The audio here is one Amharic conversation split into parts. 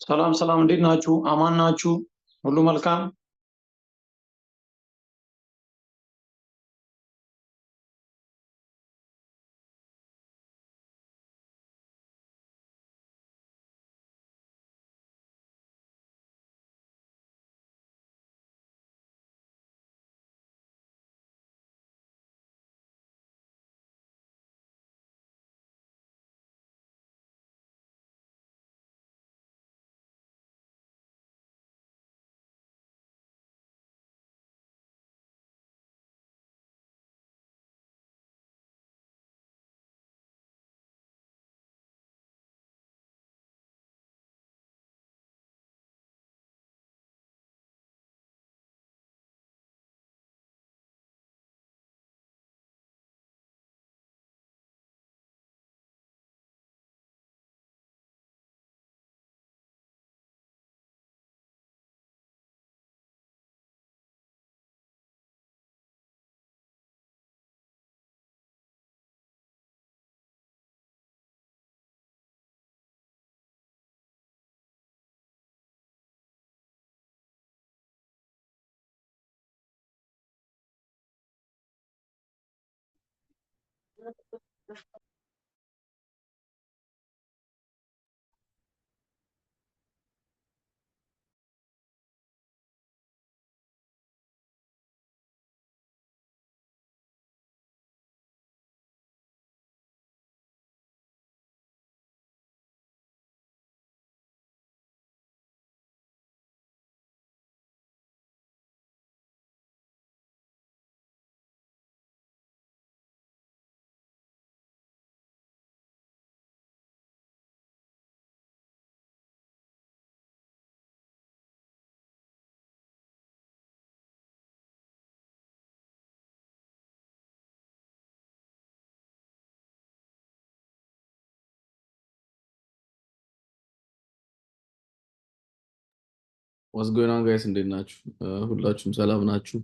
ሰላም ሰላም፣ እንዴት ናችሁ? አማን ናችሁ? ሁሉ መልካም? ዋስ ጎይን ኦን ጋይስ እንዴት ናችሁ? ሁላችሁም ሰላም ናችሁ?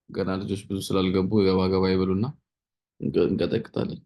ገና ልጆች ብዙ ስላልገቡ ገባ ገባ ይበሉና እንቀጠቅጣለን።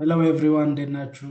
Hello everyone, እንዴት ናችሁ?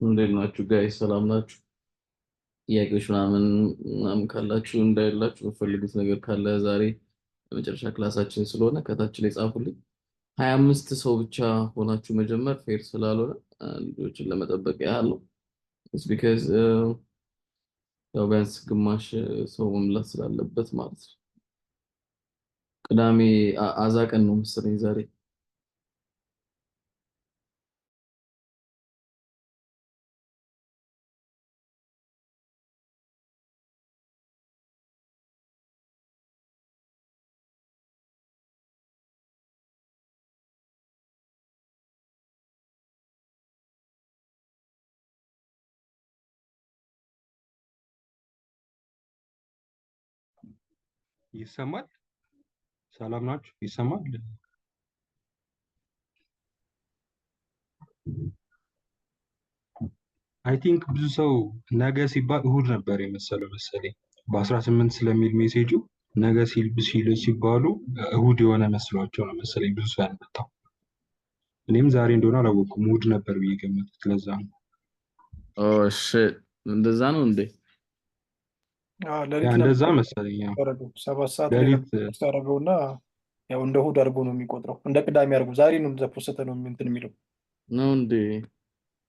እንዴት ናችሁ ጋይስ? ሰላም ናችሁ? ጥያቄዎች ምናምን ካላችሁ እንዳይላችሁ የምፈልጉት ነገር ካለ ዛሬ የመጨረሻ ክላሳችን ስለሆነ ከታች ላይ ጻፉልኝ። 25 ሰው ብቻ ሆናችሁ መጀመር ፌር ስላልሆነ ልጆችን ለመጠበቅ ያህል ነው። ኢትስ ቢካዝ ያው ቢያንስ ግማሽ ሰው መምላት ስላለበት ማለት ነው። ቅዳሜ አዛ ቀን ነው መሰለኝ ዛሬ። ይሰማል? ሰላም ናችሁ? ይሰማል? አይ ቲንክ ብዙ ሰው ነገ ሲባል እሁድ ነበር የመሰለው መሰለኝ። በ18 ስለሚል ሜሴጁ ነገ ሲባሉ እሁድ የሆነ መስሏቸው ነው መሰለኝ ብዙ ሰው ያልመጣው። እኔም ዛሬ እንደሆነ አላወኩም፣ እሁድ ነበር ብዬ ገመትኩት። ለዛ ነው። ኦ ሺት፣ እንደዛ ነው እንዴ? ሌሊት እንደዛ ነበር መሰለኝ። ያደረገው 7 ሰዓት ላይ ሌሊት ፖስት አደረገውና ያው እንደ እሁድ አድርጎ ነው የሚቆጥረው። እንደ ቅዳሜ አድርጎ ዛሬ ነው ዘፖስተ ነው እንትን የሚለው ነው እንዴ?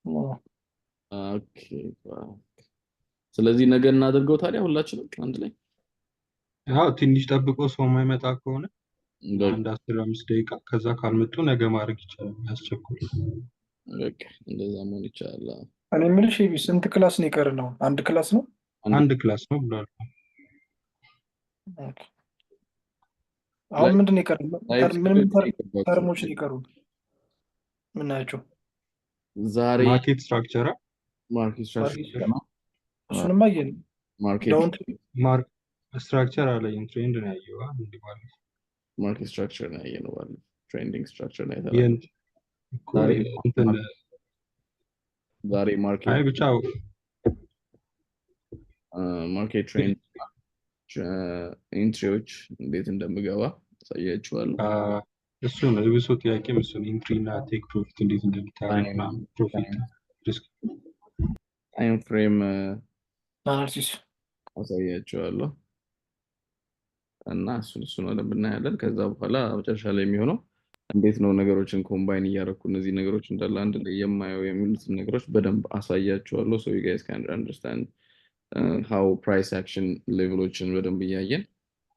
አዎ። ኦኬ። ስለዚህ ነገ እናደርገው ታዲያ ሁላችንም አንድ ላይ። ያው ትንሽ ጠብቆ ሰው የማይመጣ ከሆነ አንድ 15 ደቂቃ፣ ከዛ ካልመጡ ነገ ማድረግ ይቻላል። ያስቸኩል። በቃ እንደዛ መሆን ይቻላል። እኔ የምልሽ ስንት ክላስ ነው የቀረን? ነው አንድ ክላስ ነው አንድ ክላስ ነው ብሏል። ኦኬ። አሁን ምንድን ነው የቀረን? ምን ተርሞች ነው የቀሩት? ምን ናቸው? ዛሬ ማርኬት ስትራክቸር ነው። እሱንም አየን። ዳውንት ስትራክቸር አለ ትሬንድ ነው ያየው እንዴ? ማለት ማርኬት ስትራክቸር ነው ያየነው ባለ ትሬንዲንግ ስትራክቸር ነው ያየነው ዛሬ ማርኬት አይ ብቻ ማርኬት ትሬንድ ኢንትሪዎች እንዴት እንደምገባ አሳያችኋለሁ። እሱ ነው የብሶ ጥያቄ እሱን ኢንትሪ እና ቴክ ፕሮፊት እንዴት እንደምታደርግ ፕሮፊት ሪስክ ታይም ፍሬም አናሊሲስ አሳያችኋለሁ እና እሱን በደንብ እናያለን። ከዛ በኋላ መጨረሻ ላይ የሚሆነው እንዴት ነው ነገሮችን ኮምባይን እያደረኩ እነዚህ ነገሮች እንዳለ አንድ ላይ የማየው የሚሉትን ነገሮች በደንብ አሳያችኋለሁ። so you guys can understand how price action ሌቭሎችን በደንብ እያየን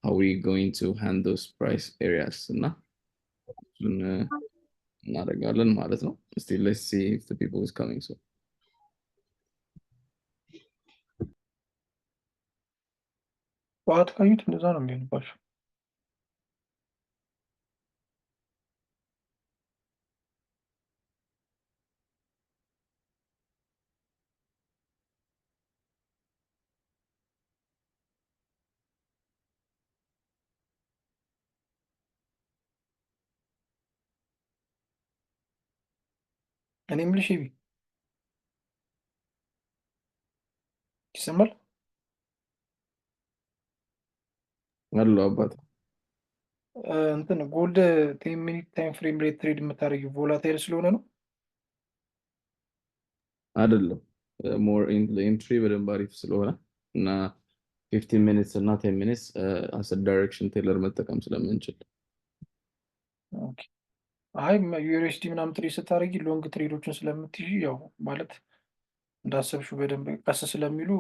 how we going to handle those price areas እና እሱን እናደርጋለን ማለት ነው። እስቲ let's see if the people is coming. so ዋት ካዩት እንደዛ ነው የሚሆንባቸው። እኔ የምልሽ ይሰማል? አሉ አባት እንትን ጎልድ 10 ሚኒት ታይም ፍሬም ሬት ትሬድ የምታደርጊው ቮላታይል ስለሆነ ነው አይደለም? ሞር ኢንትሪ በደንብ አሪፍ ስለሆነ እና 15 ሚኒትስ እና 10 ሚኒትስ አስ ዳይሬክሽን ቴለር መጠቀም ስለምንችል። ኦኬ። አይ ዩኤስዲ ምናምን ትሬድ ስታደርጊ ሎንግ ትሬዶችን ስለምትይዥ ያው ማለት እንዳሰብሽው በደንብ ቀስ ስለሚሉ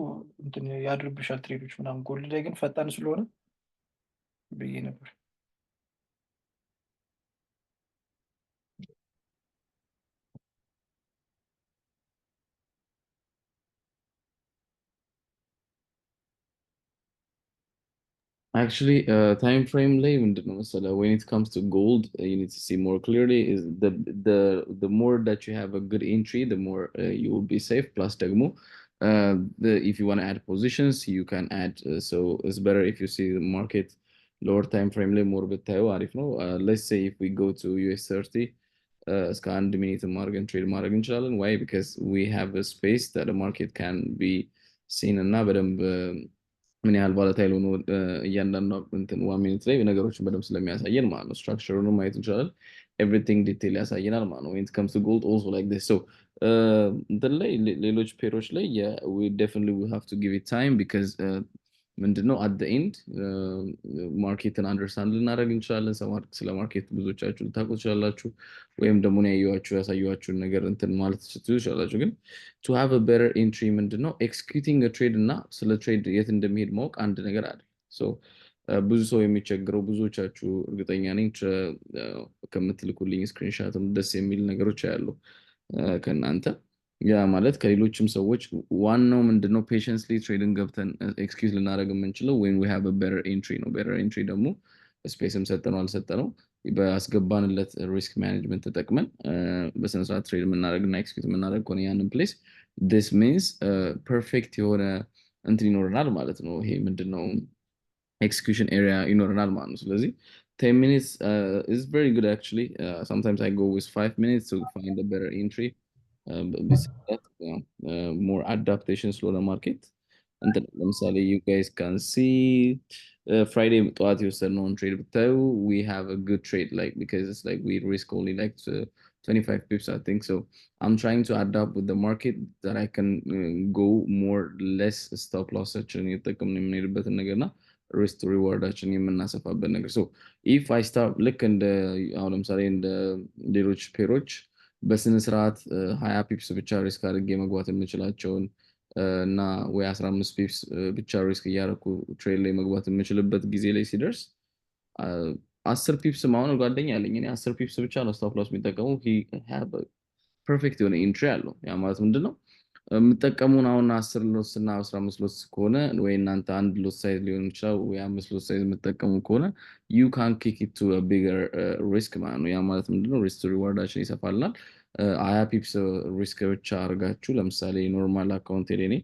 እንትን ያድርብሻል ትሬዶች ምናምን። ጎልድ ላይ ግን ፈጣን ስለሆነ ብዬ ነበር። Actually, time frame ላይ ምንድነው መሰለህ when it comes to gold, you need to see more clearly is the more that you have a good entry, the more you will be safe. Plus ደግሞ if you want to add positions, you can add. So it's better if you see the market lower time frame ላይ more ብታየው አሪፍ ነው. Let's say if we go to US 30 እስከ 1 ሚኒት ማድረግ ትሬድ ማድረግ እንችላለን. Why? Because we have a space that the market can be seen እና በደንብ ምን ያህል ቮላታይል ሆኖ እያንዳንዱ እንትን 1 ሚኒት ላይ ነገሮችን በደንብ ስለሚያሳየን ማለት ነው። ስትራክቸሩን ማየት እንችላለን። ኤቭሪቲንግ ዲቴል ያሳየናል ማለት ነው። when it comes to gold also like this. So እንትን ላይ ሌሎች ፔሮች ላይ we definitely will have to give it time because ምንድነው at the end ማርኬትን አንደርስታንድ ልናደርግ እንችላለን። ስለ ማርኬት ብዙዎቻችሁ ልታውቁ ትችላላችሁ፣ ወይም ደግሞ ያሳየኋችሁን ነገር እንትን ማለት ትችላላችሁ። ግን to have a better entry ምንድነው executing a trade እና ስለ ትሬድ የት እንደሚሄድ ማወቅ አንድ ነገር አይደል። so ብዙ ሰው የሚቸግረው ብዙዎቻችሁ እርግጠኛ ነኝ ከምትልኩልኝ ስክሪንሻትም ደስ የሚል ነገሮች ያሉ ከእናንተ ያ ማለት ከሌሎችም ሰዎች ዋናው ምንድነው ፔሸንስሊ ትሬድን ገብተን ኤክስኪዩዝ ልናደርግ የምንችለው when we have a better entry ነው። better entry ደግሞ ስፔስም ሰጠነው አልሰጠነው በአስገባንለት ሪስክ ማኔጅመንት ተጠቅመን በስነ ስርዓት ትሬድ የምናደርግና ኤክስኪዩዝ የምናደርግ ከሆነ ያንን ፕሌስ this means ፐርፌክት የሆነ እንትን ይኖረናል ማለት ነው። ይሄ ምንድነው execution area ይኖረናል ማለት ነው። ስለዚህ 10 minutes is very good actually. Sometimes I go with 5 minutes to find a better entry. Besides that, more adaptation slow the market. And then ለምሳሌ you guys can see Friday ጠዋት የወሰድነውን trade ብታዩ we have a good trade like because it's like we risk only like 25 pips I think. So I'm trying to adapt with the market that I can go more less stop loss እየተጠቀምን የምንሄድበትን ነገርና risk to rewardችን የምናሰፋበት ነገር። so if I start ልክ እንደ አሁን ለምሳሌ እንደ ሌሎች ፔሮች በስነ ስርዓት 20 ፒፕስ ብቻ ሪስክ አድርጌ መግባት የምችላቸውን እና ወይ 15 ፒፕስ ብቻ ሪስክ እያደረኩ ትሬድ ላይ መግባት የምችልበት ጊዜ ላይ ሲደርስ 10 ፒፕስ ማሆን ጓደኛ አለኝ እኔ 10 ፒፕስ ብቻ ነው ስቶፕ ሎስ የሚጠቀመው ፐርፌክት የሆነ ኢንትሪ አለው። ያ ማለት ምንድነው የምጠቀሙን አሁን 10 ሎስ እና 15 ሎስ ከሆነ ወይ እናንተ አንድ ሎስ ሳይዝ ሊሆን ይችላል ወይ 5 ሎስ ሳይዝ የምትጠቀሙ ከሆነ you can kick it to a bigger risk ማለት ነው። ያ ማለት ምንድነው risk to rewardችን ይሰፋልናል። 20 ፒፕስ ሪስክ ብቻ አድርጋችሁ ለምሳሌ ኖርማል አካውንት ላይ እኔ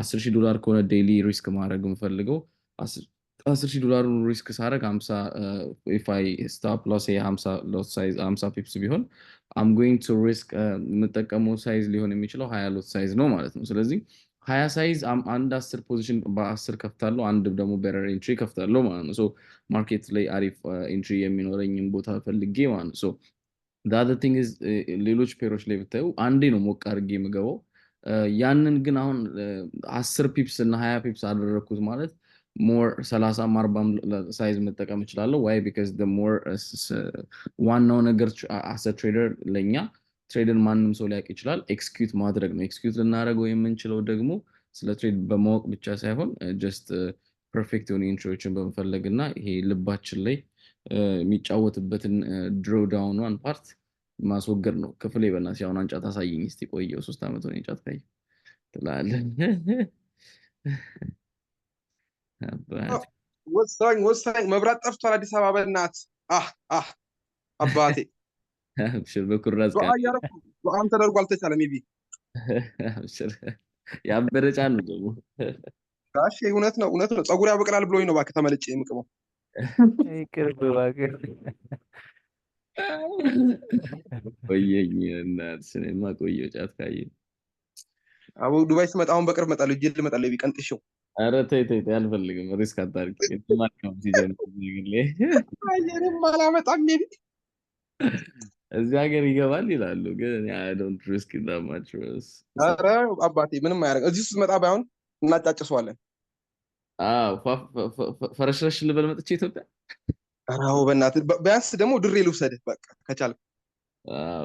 $10,000 ከሆነ ዴይሊ ሪስክ ማድረግ የምፈልገው $10,000 ሪስክ ሳደርግ 50 if I stop loss 50 ሎስ ሳይዝ 50 ፒፕስ ቢሆን I'm going to risk የምጠቀመው ሳይዝ ሊሆን የሚችለው 20 ሎት ሳይዝ ነው ማለት ነው። ስለዚህ 20 ሳይዝ አንድ 10 ፖዚሽን በ10 ከፍታለሁ፣ አንድ ደግሞ better entry ከፍታለሁ ማለት ነው። so ማርኬት ላይ አሪፍ entry የሚኖረኝን ቦታ ፈልጌ ማለት ነው። so the other thing is ሌሎች ፔሮች ላይ ብታዩ አንዴ ነው ሞቅ አድርጌ የምገባው። ያንን ግን አሁን 10 ፒፕስ እና 20 ፒፕስ አደረኩት ማለት more 30 40 ሳይዝ መጠቀም እችላለሁ። why because the more ዋናው ነገር as a trader ለኛ ትሬድን ማንም ሰው ሊያውቅ ይችላል፣ ኤክስኪዩት ማድረግ ነው። ኤክስኪዩት ልናደርገው የምንችለው ደግሞ ስለ ትሬድ በማወቅ ብቻ ሳይሆን just ፐርፌክት የሆኑ ኢንትሪዎችን በመፈለግና ይሄ ልባችን ላይ የሚጫወትበትን ድሮ ዳውን ፓርት ማስወገድ ነው። ክፍሌ በእናትሽ አሁን አንጫት አሳየኝ እስቲ ቆየው 3 ዓመት ሆነ አንጫት ካይ ትላለህ። ወሳኝ መብራት ጠፍቷል አዲስ አበባ በእናት አባቴ አብሽር በኩራዝ ዱዓ እያደረኩ ዱዓም ተደርጎ አልተቻለም። ሜቢ አብሽር ያበረጫ ነው ደግሞ ጋሽ እውነት ነው ፀጉር ያበቅላል ብሎኝ ነው እባክህ ተመልጬ የምቅመው። ይቅርብ እባክህ ቆየኝ እናትሽንማ ቆየሁ ጫት ካየ አቦ ዱባይ ስመጣ አሁን በቅርብ እመጣለሁ እጄ ልመጣለሁ ቢቀንጥሽው። ኧረ ተይ አልፈልግም ሪስክ አታድርጊ እንትማከም ሲጀምር አየርም አላመጣም። ሜቢ እዚህ ሀገር ይገባል ይላሉ ግን I don't risk it that much. ኧረ አባቴ ምንም አያደርግ እዚህ ስትመጣ ባይሆን እናጫጭሰዋለን። ፈረሽረሽ ልበል መጥቼ ኢትዮጵያ። ኧረ አዎ በእናትህ ቢያንስ ደግሞ ድሬ ልውሰድህ በቃ ከቻልክ።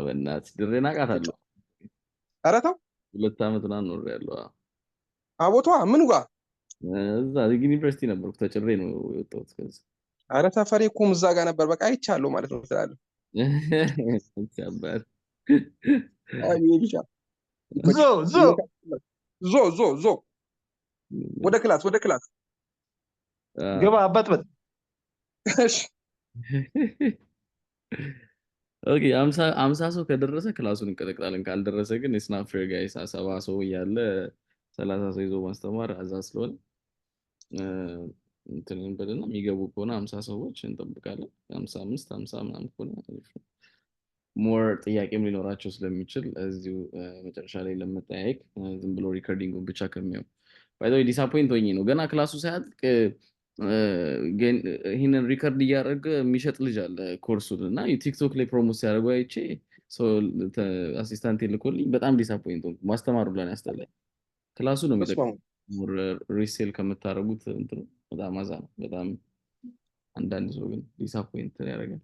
በእናትህ ድሬን አውቃታለሁ። ኧረ ተው 2 ዓመት ምናምን ኖሬያለሁ። አቦቷ ምን ጋር እዛ ዩኒቨርሲቲ ነበርኩ ተጭሬ ነው የወጣሁት ከዚህ። ኧረ ሰፈሬ እኮ እዛ ጋር ነበር በቃ አይቻለሁ ማለት ነው ትላለህ። ያባል አይ ይልሻ ዞ ወደ ክላስ ግባ አበጥበጥ። እሺ ኦኬ 50 ሰው ከደረሰ ክላሱን እንቀጠቅጣለን። ካልደረሰ ግን ስናፕ ፌር ጋይስ 70 ሰው እያለ 30 ሰው ይዞ ማስተማር አዛ ስለሆነ እንትን እንበልና የሚገቡ ከሆነ 50 ሰዎች እንጠብቃለን። 55 50 ምናምን ከሆነ ሞር ጥያቄም ሊኖራቸው ስለሚችል እዚሁ መጨረሻ ላይ ለመጠያየቅ ዝም ብሎ ሪከርዲንጉን ብቻ ከሚያው ባይ ዘ ወይ ዲስአፖይንት ሆኜ ነው ገና ክላሱ ሳያልቅ ግን ይሄንን ሪከርድ እያደረገ የሚሸጥ ልጅ አለ ኮርሱን እና ቲክቶክ ላይ ፕሮሞት ሲያደርጉ አይቼ አሲስታንት ልኮልኝ በጣም ዲስአፖይንት ሆንኩ። ማስተማሩ ላይ ያስጠላኝ ክላሱ ነው የሚጠቅመው። ሪሴል ከምታደርጉት እንትኑ በጣም አዛ ነው በጣም አንዳንድ ሰው ግን ዲስአፖይንት ያደርጋል።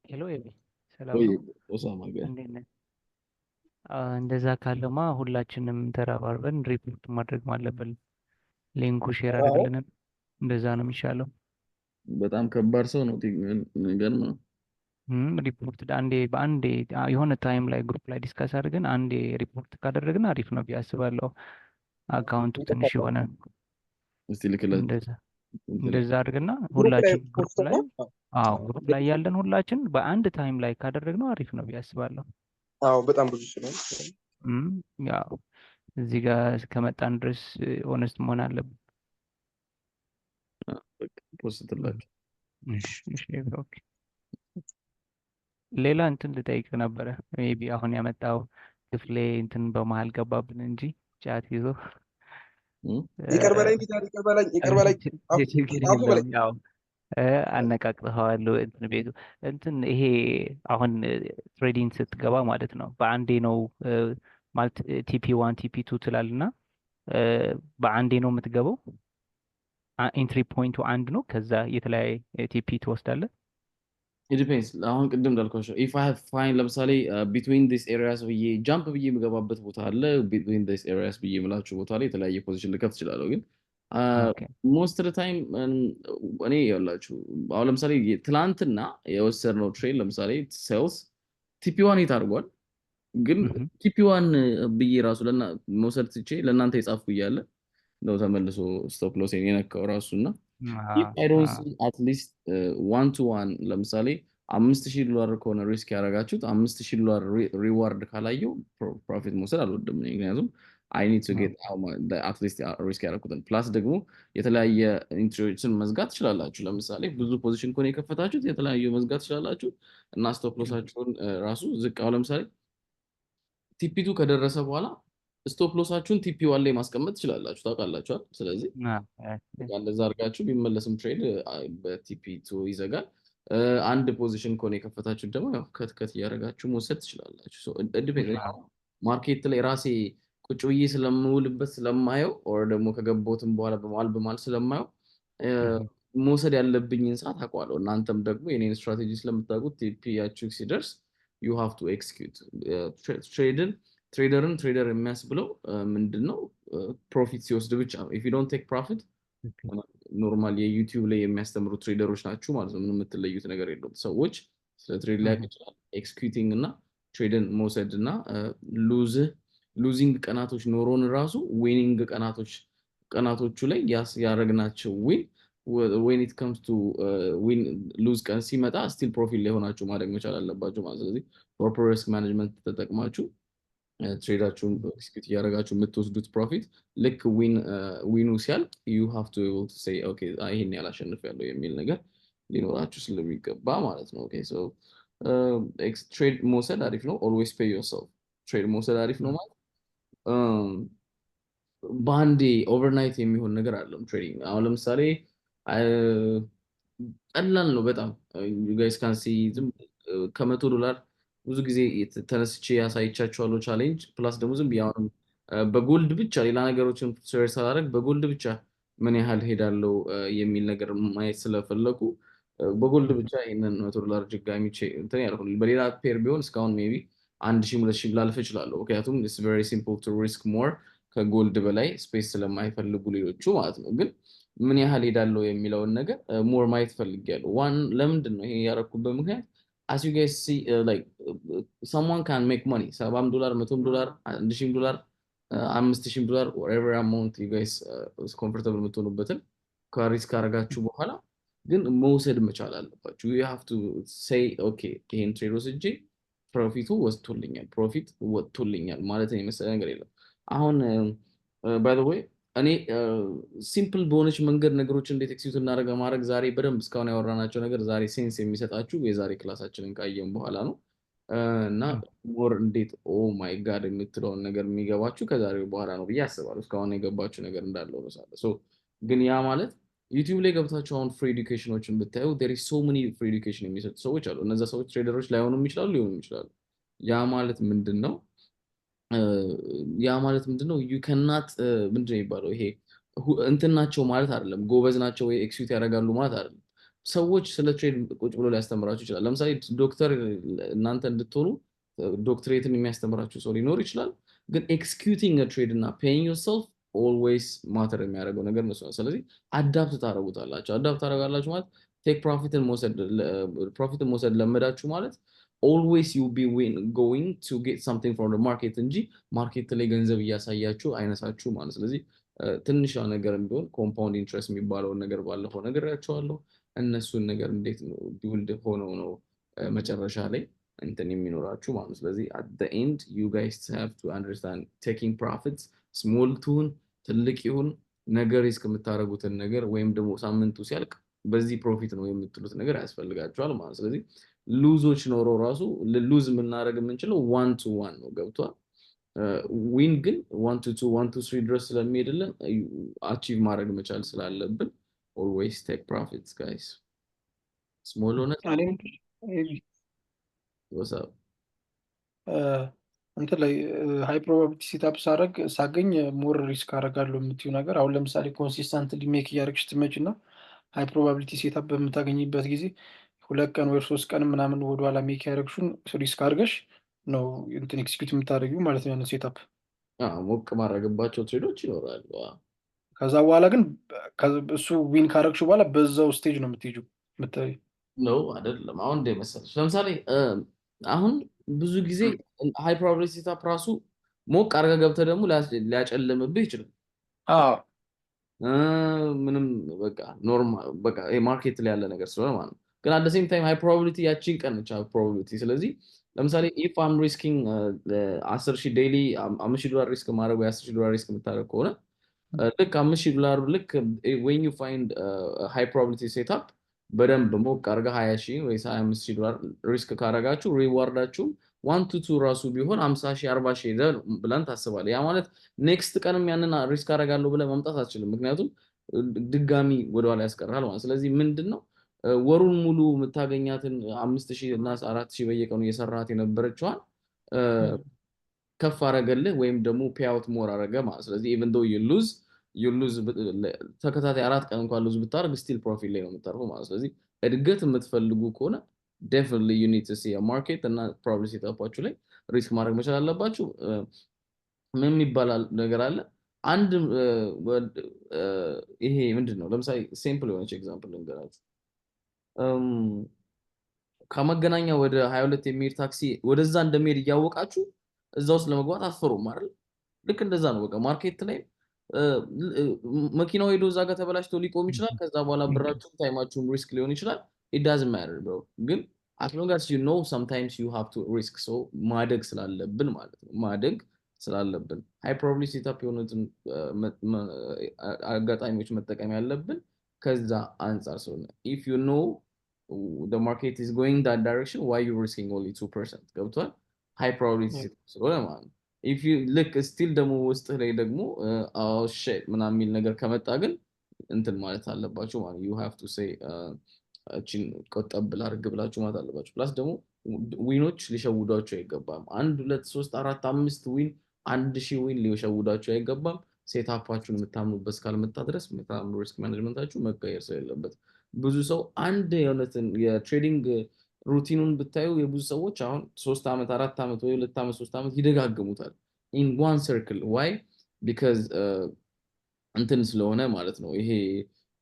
ሄሎ ኤቢ ሰላም ወይ ነው? ኦሳማ ጋር እንዴት ነህ? እንደዛ ካለማ ሁላችንም ተረባርበን ሪፖርት ማድረግ አለብን። ሊንኩ ሼር አድርግልን። እንደዛ ነው የሚሻለው። በጣም ከባድ ሰው ነው የሚገርም ነው። ሪፖርት በአንዴ የሆነ ታይም ላይ ግሩፕ ላይ ዲስከስ አድርገን አንዴ ሪፖርት ካደረግን አሪፍ ነው ብዬ አስባለሁ። አካውንቱ ትንሽ የሆነ እስቲ ልክለት እንደዛ አድርግና ሁላችን ግሩፕ ላይ ያለን ሁላችን በአንድ ታይም ላይ ካደረግነው አሪፍ ነው ብዬ አስባለሁ። አዎ በጣም ብዙ ስለሆነ ያው እዚህ ጋር እስከመጣን ድረስ ኦነስት መሆን አለብን። ፖስትላችሁ ኦኬ። ሌላ እንትን ልጠይቅ ነበረ። ሜቢ አሁን ያመጣው ክፍሌ እንትን በመሀል ገባብን እንጂ ጫት ይዞ ይቅር በለኝ ያው አነቃቅተዋል። እንትን ቤቱ እንትን ይሄ አሁን ትሬዲንግ ስትገባ ማለት ነው በአንዴ ነው ማለት ቲፒ1 ቲፒ2 ትላልና በአንዴ ነው የምትገባው። ኢንትሪ ፖይንቱ አንድ ነው። ከዛ የተለያየ ቲፒ ትወስዳለህ። it depends አሁን ቅድም እንዳልኳቸው if I have find ለምሳሌ between these areas ብዬ ጃምፕ ብዬ የምገባበት ቦታ አለ። between these areas ብዬ የምላችሁ ቦታ ላይ የተለያየ ፖዚሽን ልከፍት እችላለሁ። ግን most of the time እኔ ያላችሁ አሁን ለምሳሌ ትላንትና የወሰድነው ትሬድ ለምሳሌ ሴልስ ቲፒ1 ይታርጓል። ግን ቲፒ1 ብዬ ራሱ መውሰድ ትቼ ለእናንተ የጻፍኩ እያለ ነው ተመልሶ ስቶፕ ሎስ የነካው ራሱና if I don't see at least 1 to 1 ለምሳሌ $5,000 ከሆነ ሪስክ ያደረጋችሁት $5,000 ሪዋርድ ካላየው ፕሮፊት መውሰድ አልወድም። ምክንያቱም I need to get at least ሪስክ ያደረኩትን ፕላስ ደግሞ የተለያየ ኢንትሪዎችን መዝጋት ትችላላችሁ። ለምሳሌ ብዙ ፖዚሽን ከሆነ የከፈታችሁት የተለያዩ መዝጋት ትችላላችሁ እና ስቶፕ ሎሳችሁን ራሱ ዝቃው ለምሳሌ ቲፒ2 ከደረሰ በኋላ ስቶፕ ሎሳችሁን ቲፒ1 ላይ ማስቀመጥ ትችላላችሁ። ታውቃላችኋል። ስለዚህ እንደዛ አድርጋችሁ ቢመለስም ትሬድ በቲፒ2 ይዘጋል። አንድ ፖዚሽን ከሆነ የከፈታችሁት ደግሞ ያው ከትከት እያደረጋችሁ መውሰድ ትችላላችሁ። ማርኬት ላይ ራሴ ቁጭ ብዬ ስለምውልበት ስለማየው ኦር ደግሞ ከገባሁትም በኋላ በማል ስለማየው መውሰድ ያለብኝን ሰዓት አውቀዋለሁ። እናንተም ደግሞ የኔን ስትራቴጂ ስለምታውቁት ቲፒያችሁ ሲደርስ you have to execute ትሬደር የሚያስብለው ምንድነው ፕሮፊት ሲወስድ ብቻ ነው። if you don't take profit ኖርማል የዩቲዩብ ላይ የሚያስተምሩ ትሬደሮች ናችሁ ማለት ነው። ምንም የምትለዩት ነገር የለውም። ሰዎች ስለ ትሬድ ላይ ያቀጫል ኤክስኪዩቲንግ እና ትሬድን መውሰድ እና ሉዚንግ ቀናቶች ኖሮን ራሱ ዊኒንግ ቀናቶቹ ላይ ያረግናቸው when it comes to win lose ቀን ሲመጣ ስቲል ፕሮፊት ላይ ሆናችሁ ማድረግ መቻል አለባችሁ ማለት። ስለዚህ ፕሮፐር ሪስክ ማኔጅመንት ተጠቅማችሁ ትሬዳችሁን ኤክስኪዩት እያደረጋችሁ የምትወስዱት ፕሮፊት ልክ ዊኑ ሲያልቅ you have to able to say okay ይሄን ያላሸንፍ ያለው የሚል ነገር ሊኖራችሁ ስለሚገባ ማለት ነው። okay so ትሬድ መውሰድ አሪፍ ነው። always pay yourself ትሬድ መውሰድ አሪፍ ነው ማለት በአንዴ ኦቨርናይት የሚሆን ነገር አለም ትሬዲንግ። አሁን ለምሳሌ ቀላል ነው በጣም you guys can see $100 ብዙ ጊዜ ተነስቼ ያሳይቻችኋለሁ ቻሌንጅ ፕላስ ደግሞ ዝም ቢያውም በጎልድ ብቻ ሌላ ነገሮችን ሼር ሳላደርግ በጎልድ ብቻ ምን ያህል ሄዳለው የሚል ነገር ማየት ስለፈለኩ በጎልድ ብቻ ይሄንን $100 ድጋሚ እንትን ያልኩኝ በሌላ ፔር ቢሆን እስካሁን ሜቢ 1000-2000 ላልፍ እችላለሁ። ምክንያቱም it's very simple to risk more ከጎልድ በላይ ስፔስ ስለማይፈልጉ ሌሎቹ ማለት ነው። ግን ምን ያህል ሄዳለው የሚለውን ነገር ሞር ማየት ፈልጌያለሁ። ለምንድን ነው ይሄ ያረኩበት ምክንያት as you guys see like someone can make money $70 $100 $1000 $5,000 whatever amount you guys is comfortable የምትሆኑበትን ከሪስክ አረጋችሁ በኋላ ግን መውሰድ መቻል አለባችሁ። you have to say okay ይሄን ትሬድ ወስጄ ፕሮፊቱ ወጥቶልኛል ማለት ነው የመሰለ ነገር የለም። አሁን by the way እኔ ሲምፕል በሆነች መንገድ ነገሮችን እንዴት ኤክሲኪዩት ማድረግ ዛሬ በደንብ እስካሁን ያወራናቸው ነገር ዛሬ ሴንስ የሚሰጣችሁ የዛሬ ክላሳችንን ካየን በኋላ ነው። እና ሞር እንዴት ኦ ማይ ጋድ የምትለውን ነገር የሚገባችሁ ከዛሬው በኋላ ነው ብዬ አስባለሁ። እስካሁን የገባችሁ ነገር እንዳለው ነው ሳለ ግን ያ ማለት ዩቲዩብ ላይ ገብታችሁ አሁን ፍሪ ኤዱኬሽኖችን ብታዩ there is so many free education የሚሰጡ ሰዎች አሉ። እነዛ ሰዎች ትሬደሮች ላይሆኑም ይችላሉ ሊሆኑም ይችላሉ። ያ ማለት ምንድነው you cannot ምንድነው የሚባለው ይሄ እንትን ናቸው ማለት አይደለም፣ ጎበዝ ናቸው ወይ ኤክስኪዩት ያደርጋሉ ማለት አይደለም። ሰዎች ስለ ትሬድ ቁጭ ብሎ ሊያስተምራችሁ ይችላል። ለምሳሌ ዶክተር እናንተ እንድትሆኑ ዶክትሬትን የሚያስተምራችሁ ሰው ሊኖር ይችላል። ግን ኤክስኪዩቲንግ ትሬድ እና ፔይንግ ዮርሰልፍ ኦልዌይስ ማተር የሚያደርገው ነገር ነው። ስለዚህ አዳፕት ታደርጋላችሁ ማለት ቴክ ፕሮፊትን መውሰድ ለመዳችሁ ማለት always you'll be going to get something from the market እንጂ ማርኬት ላይ ገንዘብ እያሳያችሁ አይነሳችሁ ማለት። ስለዚህ ትንሽ ነገር ቢሆን ኮምፓውንድ ኢንትረስት የሚባለውን ነገር ባለፈው ነግሬያቸዋለሁ። እነሱን ነገር እንዴት ነው ቢውልድ ሆነው ነው መጨረሻ ላይ እንትን የሚኖራችሁ ማለት። ስለዚህ at the end you guys have to understand taking profits small ትሁን ትልቅ ይሁን ነገር እስከምታረጉትን ነገር ወይም ደግሞ ሳምንቱ ሲያልቅ በዚህ ፕሮፊት ነው የምትሉት ነገር ያስፈልጋችኋል ማለት። ስለዚህ ሉዞች ኖሮ ራሱ ሉዝ የምናደርግ የምንችለው 1 to 1 ነው ገብቷል። ዊን ግን 1 to 2 1 to 3 ድረስ ስለሚሄድልን አቺቭ ማድረግ መቻል ስላለብን always take profits guys. small ሆነ what's up እንትን ላይ ሃይ ፕሮባቢሊቲ ሴትአፕ ሳገኝ ሞር ሪስክ አደርጋለሁ የምትዩ ነገር አሁን ለምሳሌ ኮንሲስተንትሊ ሜክ እያደረግሽ ትመጪና ሃይ ፕሮባቢሊቲ ሴትአፕ በምታገኝበት ጊዜ 2 ቀን ወይ 3 ቀን ምናምን ወደኋላ ሜክ ያደረግሽውን ሪስክ አድርገሽ ነው እንትን ኤክስኪዩት የምታደርጊው ማለት ነው ያንን ሴትአፕ። ሞቅ ማድረግባቸው ትሬዶች ይኖራሉ። ከዛ በኋላ ግን እሱ ዊን ካደረግሽ በኋላ በዛው ስቴጅ ነው የምትሄጂው የምታይ ነው አይደለም። አሁን እንደ መሰለሽ ለምሳሌ አሁን ብዙ ጊዜ ሃይ ፕሮባቢሊቲ ሴትአፕ ራሱ ሞቅ አድርጋ ገብተህ ደግሞ ሊያጨልምብህ ይችላል። ምንም በቃ ኖርማል በቃ ይሄ ማርኬት ላይ ያለ ነገር ስለሆነ ማለት ነው። ግን at the same time high probability ያቺን ቀን ነች probability። ስለዚህ ለምሳሌ if I'm risking 10,000 daily $5,000 ሪስክ ማድረግ ወይ $10,000 ሪስክ የምታደርግ ከሆነ ልክ $5,000 ልክ when you find high probability setup በደንብ ሞቅ አድርጋ 20,000 ወይ $25,000 ሪስክ ካረጋችሁ ሪዋርዳችሁ 1 to 2 ራሱ ቢሆን 50,000 40,000 ብለን ታስባለህ። ያ ማለት ኔክስት ቀንም ያንን ሪስክ አደርጋለሁ ብለህ መምጣት አትችልም፣ ምክንያቱም ድጋሚ ወደኋላ ያስቀራል ማለት። ስለዚህ ምንድነው ወሩን ሙሉ የምታገኛትን 5,000 እና 4,000 በየቀኑ እየሰራት የነበረችዋን ከፍ አረገልህ ወይም ደግሞ ፔአውት ሞር አረገ ማለት። ስለዚህ even though you lose ተከታታይ 4 ቀን እንኳን ሉዝ ብታረግ ስቲል ፕሮፊት ላይ ነው የምታርፈው ማለት። ስለዚህ እድገት የምትፈልጉ ከሆነ definitely you need to see a market እና probability setup ላይ ሪስክ ማድረግ መቻል አለባችሁ። ምን ይባላል ነገር አለ አንድ ይሄ ምንድነው ለምሳሌ ሲምፕል የሆነች ኤግዛምፕል ልንገራችሁ። ከመገናኛ ወደ 22 የሚሄድ ታክሲ ወደዛ እንደሚሄድ እያወቃችሁ እዛ ውስጥ ለመግባት አትፈሩም አይደል? ልክ እንደዛ ነው በቃ ማርኬት ላይ መኪናው ሄዶ እዛ ጋር ተበላሽቶ ሊቆም ይችላል። ከዛ በኋላ ብራችሁም ታይማችሁም ሪስክ ሊሆን ይችላል። it doesn't matter bro። ግን as long as you know sometimes you have to risk so ማደግ ስላለብን ማለት ነው ማደግ ስላለብን high probability setup የሆኑትን አጋጣሚዎች መጠቀም ያለብን ከዛ አንፃር ስለሆነ if you know the market is going that direction why you risking only 2% ገብቷል high probability setup ስለሆነ ማለት ነው። if you look still ደግሞ ውስጥ ላይ ደግሞ oh shit ምናምን የሚል ነገር ከመጣ ግን እንትን ማለት አለባችሁ ማለት you have to say እቺን ቆጠብ ላድርግ ብላችሁ ማለት አለባችሁ። ፕላስ ደግሞ ዊኖች ሊሸውዷችሁ አይገባም። 1 2 3 4 5 ዊን 1000 ዊን ሊሸውዷችሁ አይገባም። ሴትአፓችሁን የምታምኑበት ካልመጣ ድረስ ሪስክ ማኔጅመንታችሁ መቀየር ስለሌለበት ብዙ ሰው አንድ የሆነትን የትሬዲንግ ሩቲኑን ብታዩ የብዙ ሰዎች አሁን 3 ዓመት 4 ዓመት ወይ 2 ዓመት 3 ዓመት ይደጋግሙታል in one circle why because እንትን ስለሆነ ማለት ነው። ይሄ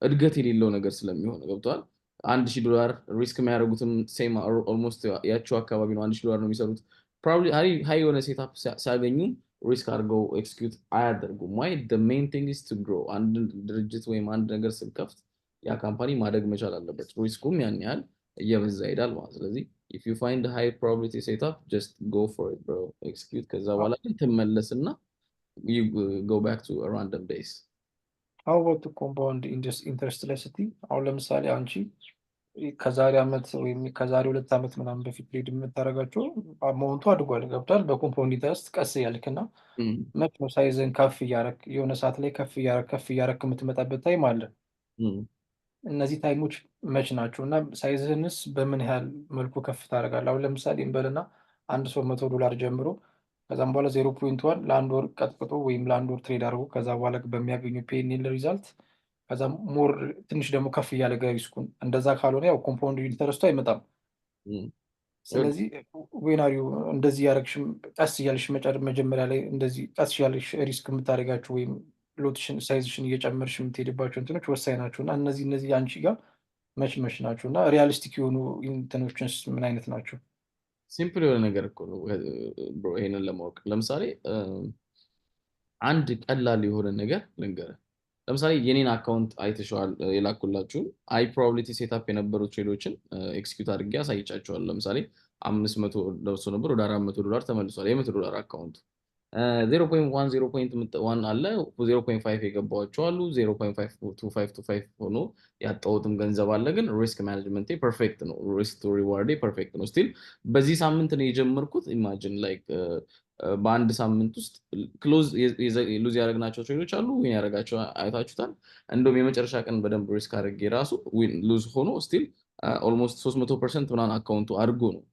እድገት የሌለው ነገር ስለሚሆን ገብቷል። $1,000 ሪስክ የሚያደርጉትም ሴም ኦልሞስት ያቸው አካባቢ ነው $1,000 ነው የሚሰሩት። ፕሮባብሊ ሃይ የሆነ ሴትአፕ ሲያገኙ ሪስክ አድርገው ኤክስኪዩት አያደርጉም። ዋይ the main thing is to grow አንድ ድርጅት ወይም አንድ ነገር ስንከፍት ያ ካምፓኒ ማደግ መቻል አለበት። ሪስኩም ያን ያህል እየበዛ ይሄዳል ማለት ስለዚህ if you find a high probability setup just go for it bro execute ከዛ በኋላ ግን ትመለስና you go back to a random days how about the compound interest ላይ ስትይ አሁን ለምሳሌ አንቺ ከዛሬ ዓመት ወይም ከዛሬ 2 ዓመት ምናምን በፊት ፕሌድ የምታደርጋቸው አማውንቱ አድጓል ገብቷል በኮምፓውንድ ኢንተረስት ቀስ ያልክና መች ነው ሳይዝን ከፍ እያረክ የሆነ ሰዓት ላይ ከፍ እያረክ የምትመጣበት ታይም አለ እነዚህ ታይሞች መች ናቸው እና ሳይዝህንስ በምን ያህል መልኩ ከፍ ታደርጋለህ አሁን ለምሳሌ እንበልና አንድ ሰው $100 ጀምሮ ከዛም በኋላ 0.1 ለአንድ ወር ቀጥቅጦ ወይም ለአንድ ወር ትሬድ አድርጎ ከዛ በኋላ በሚያገኙ ፔኒል ሪዛልት ከዛ ሞር ትንሽ ደግሞ ከፍ እያለ ሪስኩን እንደዛ ካልሆነ ያው ኮምፓውንድ ኢንተረስቱ አይመጣም ስለዚህ ወይናሪው እንደዚህ ያረግሽም ቀስ እያልሽ መጀመሪያ ላይ እንደዚህ ቀስ እያልሽ ሪስክ የምታደርጋቸው ወይም ሎትሽን ሳይዝሽን እየጨመርሽ የምትሄድባቸው እንትኖች ወሳኝ ናቸው እና እነዚህ አንቺ ጋር መች ናቸው እና ሪያሊስቲክ የሆኑ እንትኖችንስ ምን አይነት ናቸው? ሲምፕል የሆነ ነገር እኮ ነው ብሮ ይሄንን ለማወቅ ለምሳሌ አንድ ቀላል የሆነ ነገር ልንገርህ ለምሳሌ የኔን አካውንት አይተሽዋል የላኩላችሁ አይ ፕሮባቢሊቲ ሴትአፕ የነበሩ ትሬዶችን ኤክስኪዩት አድርጌ አሳይቻቸዋል ለምሳሌ 500 ደርሶ ነበር ወደ $400 ተመልሷል $100 አካውንቱ 0.1 አለ 0.5 የገባቸው አሉ 0.525 ሆኖ ያጣሁትም ገንዘብ አለ ግን ሪስክ ማኔጅመንት ፐርፌክት ነው ሪስክ ቱ ሪዋርድ ፐርፌክት ነው ስቲል በዚህ ሳምንት ነው የጀመርኩት ኢማጂን ላይክ በአንድ ሳምንት ውስጥ ክሎዝ ሉዝ ያደረግናቸው ትሬዶች አሉ ዊን ያደረጋቸው አይታችሁታል እንደውም የመጨረሻ ቀን በደንብ ሪስክ አድርጌ ራሱ ዊን ሉዝ ሆኖ ስቲል ኦልሞስት 300% ምናምን አካውንቱ አድርጎ ነው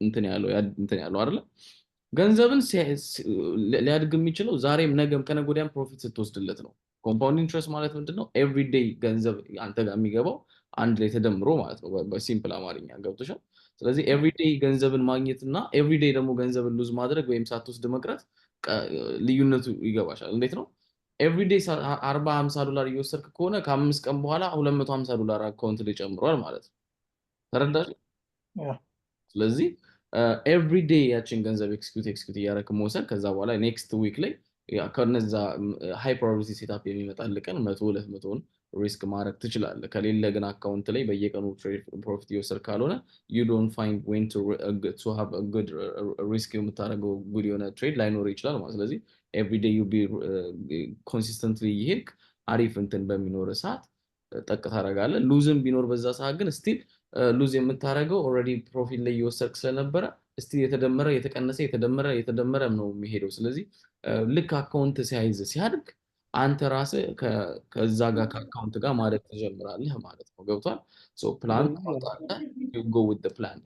እንትን ያለው አይደለ ገንዘብን ሊያድግ የሚችለው ዛሬም ነገም ከነገ ወዲያም ፕሮፊት ስትወስድለት ነው ኮምፓውንድ ኢንትረስት ማለት ምንድነው ኤቭሪዴይ ገንዘብ አንተ ጋር የሚገባው አንድ ላይ ተደምሮ ማለት ነው በሲምፕል አማርኛ ገብቶሻል ስለዚህ ኤቭሪዴይ ገንዘብን ማግኘት እና ኤቭሪዴይ ደግሞ ገንዘብን ሉዝ ማድረግ ወይም ሳትወስድ መቅረት ልዩነቱ ይገባሻል እንዴት ነው ኤቭሪዴይ $40-50 እየወሰድክ ከሆነ ከ5 ቀን በኋላ $250 አካውንት ላይ ጨምሯል ማለት ነው ተረዳሽ ስለዚህ ኤቭሪዴይ ያችን ገንዘብ ኤክስኪዩት እያደረክ መውሰድ ከዛ በኋላ ኔክስት ዊክ ላይ ከነዛ ሃይ ፕሮባቢሊቲ ሴትአፕ የሚመጣልህ ቀን 100-200 ሪስክ ማድረግ ትችላለህ ከሌለ ግን አካውንት ላይ በየቀኑ ትሬድ ፕሮፊት እየወሰድክ ካልሆነ you don't find when to have a good risk የምታደርገው ጉድ የሆነ ትሬድ ላይኖር ይችላል ማለት ስለዚህ ኤቭሪዴይ you be consistently ይሄድክ አሪፍ እንትን በሚኖር ሰዓት ጠቅ ታደርጋለህ ሉዝም ቢኖር በዛ ሰዓት ግን ስቲል ሉዝ የምታደርገው ኦልሬዲ ፕሮፊት ላይ እየወሰድክ ስለነበረ እስቲ የተደመረ የተደመረ ነው የሚሄደው ስለዚህ ልክ አካውንት ሲያድግ አንተ ራስህ ከዛ ጋር ከአካውንት ጋር ማድረግ ትጀምራለህ ማለት ነው ገብቷል ሶ ፕላን ታወጣለህ you go with the plan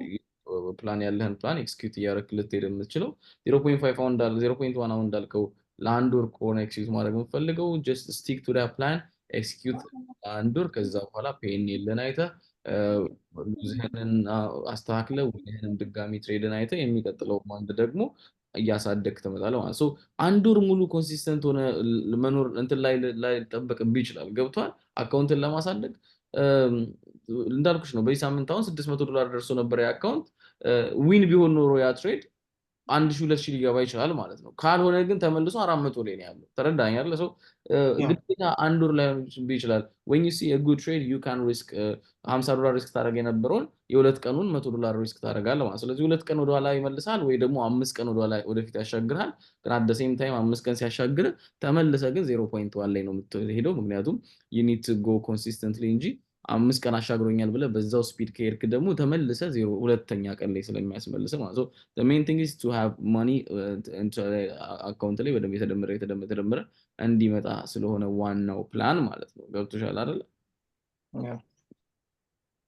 ፕላን ያለህን ፕላን ኤክስኪዩት እያደረክ ልትሄድ የምትችለው 0.5 አሁን 0.1 አሁን እንዳልከው ለአንድ ወር ከሆነ ኤክስኪዩት ማድረግ የምትፈልገው just stick to that plan ኤክስኪዩት አንድ ወር ከዛ በኋላ ፔን የለን አይተህ ሉዝህንን አስተካክለው ወይንም ድጋሚ ትሬድን አይተህ የሚቀጥለው ማንድ ደግሞ እያሳደግክ ትመጣለህ ማለት ሶ አንድ ወር ሙሉ ኮንሲስተንት ሆነ መኖር እንትን ላይ ጠበቅብህ ይችላል ገብቷል አካውንትን ለማሳደግ እንዳልኩሽ ነው በዚህ ሳምንት አሁን $600 ደርሶ ነበር ያ አካውንት ዊን ቢሆን ኖሮ ያ ትሬድ 1,000-2,000 ሊገባ ይችላል ማለት ነው ካልሆነ ግን ተመልሶ 400 ላይ ነው ያለው ተረዳኝ አይደል ሶ ግዴታ አንድ ወር ላይ ይችላል when you see a good trade you can risk $50 ሪስክ ታደርግ የነበረውን የሁለት ቀኑን $100 ሪስክ ታደርጋለህ ማለት ስለዚህ ሁለት ቀን ወደኋላ ይመልሳል ወይ ደግሞ 5 ቀን ወደኋላ ወደፊት ያሻግራል ግን at the same time 5 ቀን ሲያሻግር ተመልሰ ግን 0.1 ላይ ነው የምትሄደው ምክንያቱም you need to go consistently እንጂ 5 ቀን አሻግሮኛል ብለ በዛው ስፒድ ከሄድክ ደግሞ ተመልሰ ሁለተኛ ቀን ላይ ስለሚያስመልስ ማለት ነው the main thing is to have money አካውንት ላይ በደንብ የተደመረ እንዲመጣ ስለሆነ ዋናው ፕላን ማለት ነው ገብቶሻል አይደል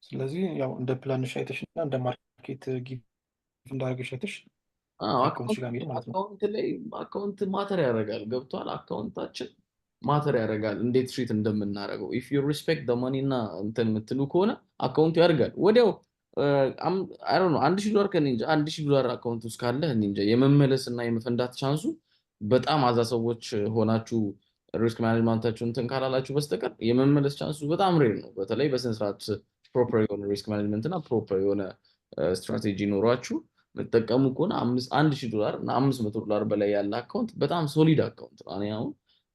ስለዚህ ያው እንደ ፕላንሽ አይተሽና እንደ ማርኬት ጊቭ እንዳደረግሽ አይተሽ አካውንት ማተር ያደርጋል ገብቷል አካውንታችን ማተር ያደርጋል እንዴት ትሪት እንደምናደርገው if you respect the money እና እንትን የምትሉ ከሆነ አካውንቱ ያደርጋል ወዲያው I don't know $1,000 ከንንጃ $1,000 አካውንት ውስጥ ካለ እንጃ የመመለስ እና የመፈንዳት ቻንሱ በጣም አዛ ሰዎች ሆናችሁ ሪስክ ማኔጅመንታችሁ እንትን ካላላችሁ በስተቀር የመመለስ ቻንሱ በጣም ሬር ነው በተለይ በስነ ስርዓት ፕሮፐር የሆነ ሪስክ ማኔጅመንት እና ፕሮፐር የሆነ ስትራቴጂ ኖሯችሁ መጠቀሙ ከሆነ $1,000 እና $500 በላይ ያለ አካውንት በጣም ሶሊድ አካውንት ነው።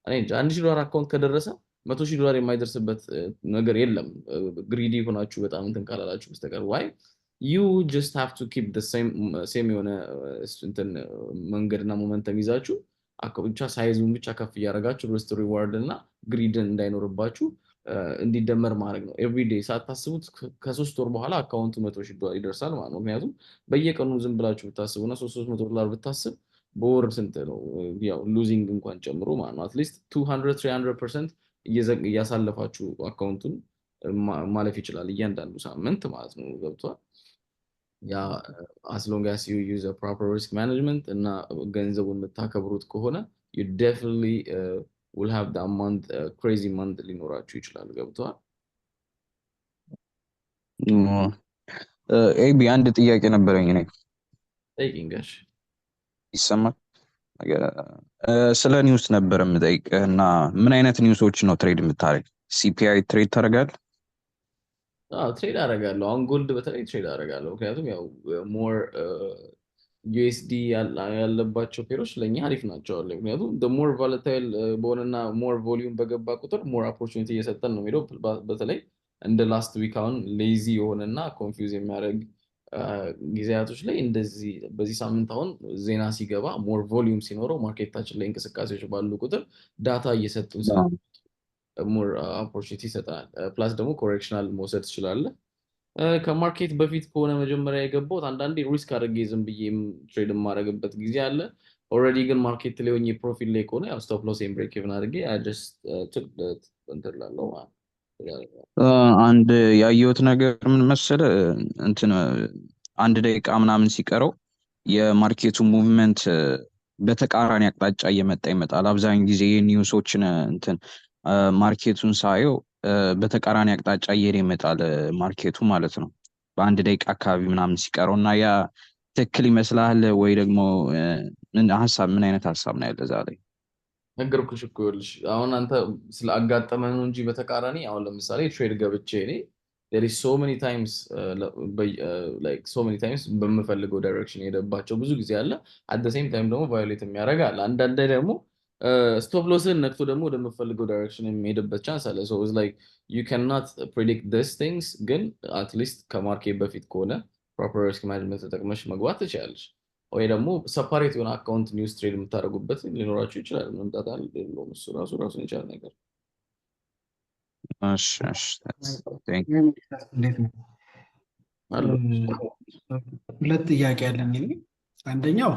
እኔ እንጃ $1,000 አካውንት ከደረሰ $100,000 የማይደርስበት ነገር የለም። ግሪዲ ሆናችሁ በጣም እንትን ካላላችሁ በስተቀር ዋይ you just have to keep the same የሆነ እንትን መንገድና ሞመንተም ይዛችሁ ብቻ ሳይዙን ብቻ ከፍ እያደረጋችሁ ሪስክ ሪዋርድ እና ግሪድን እንዳይኖርባችሁ እንዲደመር ማድረግ ነው። ኤቭሪዴይ ሳታስቡት ከ3 ወር በኋላ አካውንቱ $100,000 ይደርሳል ማለት ነው። ምክንያቱም በየቀኑ ዝም ብላችሁ ብታስቡና $300 ብታስብ በወር ስንት ነው? ያው ሉዚንግ እንኳን ጨምሮ ማለት ነው አትሊስት 200-300% እያሳለፋችሁ አካውንቱን ማለፍ ይችላል እያንዳንዱ ሳምንት ማለት ነው። ገብቷል? ያ as long as you use a proper risk management እና ገንዘቡን የምታከብሩት ከሆነ you definitely will have that month crazy month ሊኖራችሁ ይችላል። ገብቷል? ኤቢ አንድ ጥያቄ ነበረኝ እኔ ጠይቂኝ። ይሰማል? ስለ ኒውስ ነበር የምጠይቅህ እና ምን አይነት ኒውሶች ነው ትሬድ የምታደርግ? ሲፒአይ ትሬድ ታደርጋለህ? ትሬድ አደርጋለሁ። አሁን ጎልድ በተለይ ትሬድ አደርጋለሁ። ምክንያቱም ያው ሞር ዩኤስዲ ያለባቸው ፔሮች ለእኛ አሪፍ ናቸው አለ። ምክንያቱም ሞር ቫለታይል በሆነና ሞር ቮሊዩም በገባ ቁጥር ሞር ኦፖርቹኒቲ እየሰጠን ነው የሚሄደው። በተለይ እንደ ላስት ዊክ አሁን ሌዚ የሆነና ኮንፊውዝ የሚያደርግ ጊዜያቶች ላይ እንደዚህ በዚህ ሳምንት አሁን ዜና ሲገባ ሞር ቮሊዩም ሲኖረው ማርኬታችን ላይ እንቅስቃሴዎች ባሉ ቁጥር ዳታ እየሰጡን ሞር ኦፖርቹኒቲ ይሰጠናል። ፕላስ ደግሞ ኮሬክሽናል መውሰድ ትችላለህ። ከማርኬት በፊት ከሆነ መጀመሪያ የገባሁት አንዳንዴ ሪስክ አድርጌ ዝም ብዬ ትሬድ የማደርግበት ጊዜ አለ። ኦልሬዲ ግን ማርኬት ላይ ሆኜ ፕሮፊል ላይ ከሆነ ያው ስቶፕ ሎስ ኤንድ ብሬክ ኢቭን አድርጌ እንትን እላለሁ ማለት ነው። አንድ ያየሁት ነገር ምን መሰለህ እንትን 1 ደቂቃ ምናምን ሲቀረው የማርኬቱ ሙቭመንት በተቃራኒ አቅጣጫ እየመጣ ይመጣል። አብዛኛው ጊዜ የኒውሶችን እንትን ማርኬቱን ሳየው በተቃራኒ አቅጣጫ እየሄደ ይመጣል ማርኬቱ ማለት ነው በ1 ደቂቃ አካባቢ ምናምን ሲቀረው እና ያ ትክክል ይመስላል ወይ ደግሞ ምን አይነት ሀሳብ ነው ያለ ዛሬ? ነገርኩሽ እኮ ይኸውልሽ አሁን አንተ ስላጋጠመህ ነው እንጂ በተቃራኒ አሁን ለምሳሌ ትሬድ ገብቼ እኔ there is so many times በምፈልገው ዳይሬክሽን የሄደባቸው ብዙ ጊዜ አለ። at the same time ደግሞ ቫዮሌት የሚያደርግ አለ። አንዳንዴ ደግሞ ስቶፕ ሎስን ነክቶ ደግሞ ወደምፈልገው ዳይሬክሽን የሚሄድበት ቻንስ አለ። so it's like you cannot predict these things ግን at least ከማርኬት በፊት ከሆነ proper risk management ተጠቅመሽ መግባት ትችላለሽ። ወይ ደግሞ ሰፓሬት የሆነ አካውንት ኒውስ ትሬድ የምታደርጉበት ሊኖራችሁ ይችላል። መምጣት አለበት እሱ ራሱን የቻለ ነገር። እሺ thank you። እንዴት ነው? ሁለት ጥያቄ አለኝ እኔ። አንደኛው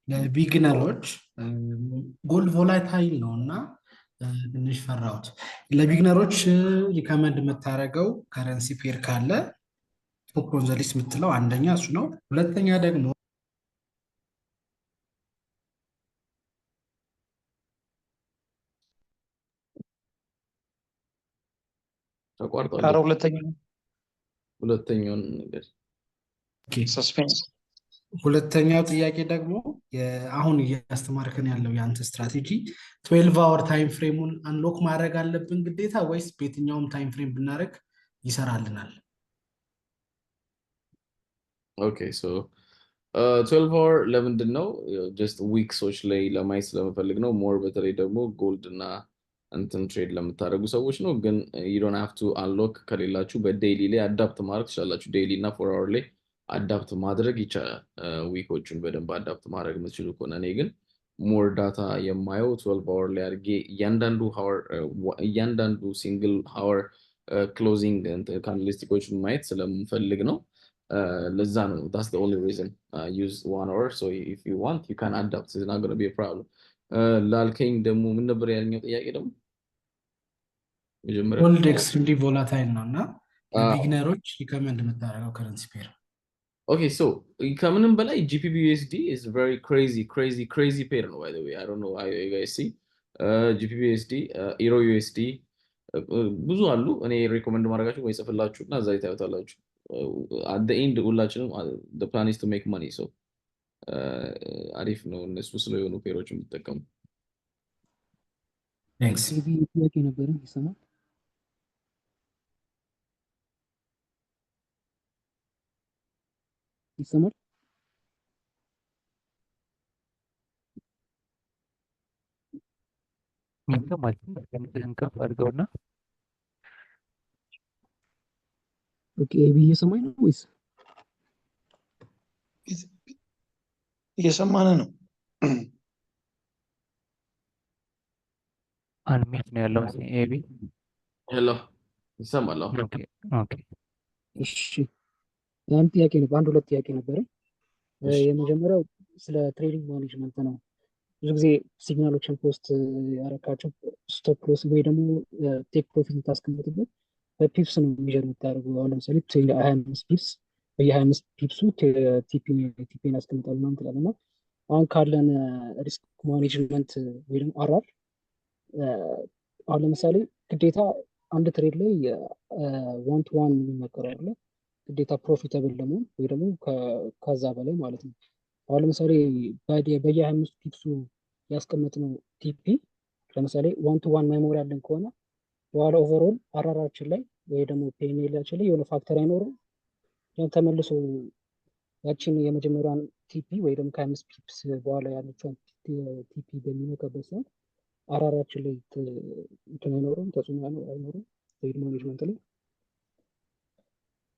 ለቢግነሮች ጎልድ ቮላታይል ነው እና ትንሽ ፈራሁት። ለቢግነሮች ሪከመንድ የምታደርገው ከረንሲ ፔር ካለ ቶፕ ኦን ዘ ሊስት የምትለው አንደኛ እሱ ነው። ሁለተኛ ደግሞ ተቋርጧል። ሁለተኛውን ነገር ሰስፔንስ። ሁለተኛው ጥያቄ ደግሞ አሁን እያስተማርከን ያለው የአንተ ስትራቴጂ 12 አወር ታይም ፍሬሙን አንሎክ ማድረግ አለብን ግዴታ ወይስ በየትኛውም ታይም ፍሬም ብናደርግ ይሰራልናል? ኦኬ ሶ 12 አወር ለምንድን ነው? ጀስት ዊክሶች ላይ ለማየት ስለምፈልግ ነው። ሞር በተለይ ደግሞ ጎልድ እና እንትን ትሬድ ለምታደርጉ ሰዎች ነው። ግን you don't have to unlock ከሌላችሁ በዴይሊ ላይ አዳፕት ማድረግ ትችላላችሁ። ዴይሊ እና 4 አወር ላይ አዳፕት ማድረግ ይቻላል። ዊኮቹን በደንብ አዳፕት ማድረግ የምትችሉ ከሆነ እኔ ግን ሞር ዳታ የማየው 12 አወር ላይ አድርጌ እያንዳንዱ ሲንግል አወር ክሎዚንግ ካንድልስቲኮችን ማየት ስለምፈልግ ነው። ለዛ ነው that's the only reason use 1 hour so if you want you can adapt it's not going to be a problem። ላልከኝ ደግሞ ምን ነበር ያለኛው ጥያቄ ደግሞ? ጎልድ ኤክስትሪምሊ ቮላታይል ነው እና ለቢግነሮች ሪከመንድ የምታደርገው ከረንሲ ፔር? ኦኬ ሶ ከምንም በላይ GPB USD is very crazy pair ነው by the way I don't know how you guys see GPB USD Euro USD ብዙ አሉ። እኔ ሪኮመንድ ማድረጋችሁ ወይ ጽፍላችሁና እዛ ላይ ታዩታላችሁ። at the end ሁላችንም the plan is to make money so አሪፍ ነው እነሱ ስለሆኑ ፔሮች የምትጠቀሙ። ቴንክስ። ጥያቄ ነበረ ይሰማል? ይሰማል? ይሰማል። ድምፅህን ከፍ አድርገውና ኦኬ ኤቢ እየሰማኝ ነው ወይስ? እየሰማን ነው። አንሚት ነው ያለው ኤቢ። ሄሎ ይሰማል? አዎ። ኦኬ ኦኬ እሺ ያን ጥያቄ ነው አንድ ሁለት ጥያቄ ነበረ። እሺ የመጀመሪያው ስለ ትሬዲንግ ማኔጅመንት ነው። ብዙ ጊዜ ሲግናሎችን ፖስት ያረካቸው ስቶፕ ሎስ ወይ ደግሞ ቴክ ፕሮፊት የምታስቀምጥበት በፒፕስ ነው ሚጀር የምታደርገው። አሁን ለምሳሌ 25 ፒፕስ በየ25 ፒፕሱ ቲፒን ያስቀምጣሉ ምናምን ትላለህ እና አሁን ካለን ሪስክ ማኔጅመንት ወይ ደግሞ አራር አሁን ለምሳሌ ግዴታ አንድ ትሬድ ላይ ዋን ቱ ዋን የሚመከረው አለ ግዴታ ፕሮፊተብል ለመሆን ወይ ደግሞ ከዛ በላይ ማለት ነው። አሁን ለምሳሌ በየ25 ፒፕሱ ያስቀመጥነው ቲፒ ለምሳሌ ዋን ቱ ዋን ሜሞሪ ያለን ከሆነ በኋላ ኦቨርኦል አራራችን ላይ ወይ ደግሞ ፔኔላችን ላይ የሆነ ፋክተር አይኖርም። ተመልሶ ያችን የመጀመሪያውን ቲፒ ወይ ደግሞ ከ25 ፒፕስ በኋላ ያለችውን ቲፒ በሚነካበት ሰዓት አራራችን ላይ እንትን አይኖርም፣ ተጽዕኖ አይኖርም ትሬድ ማኔጅመንት ላይ።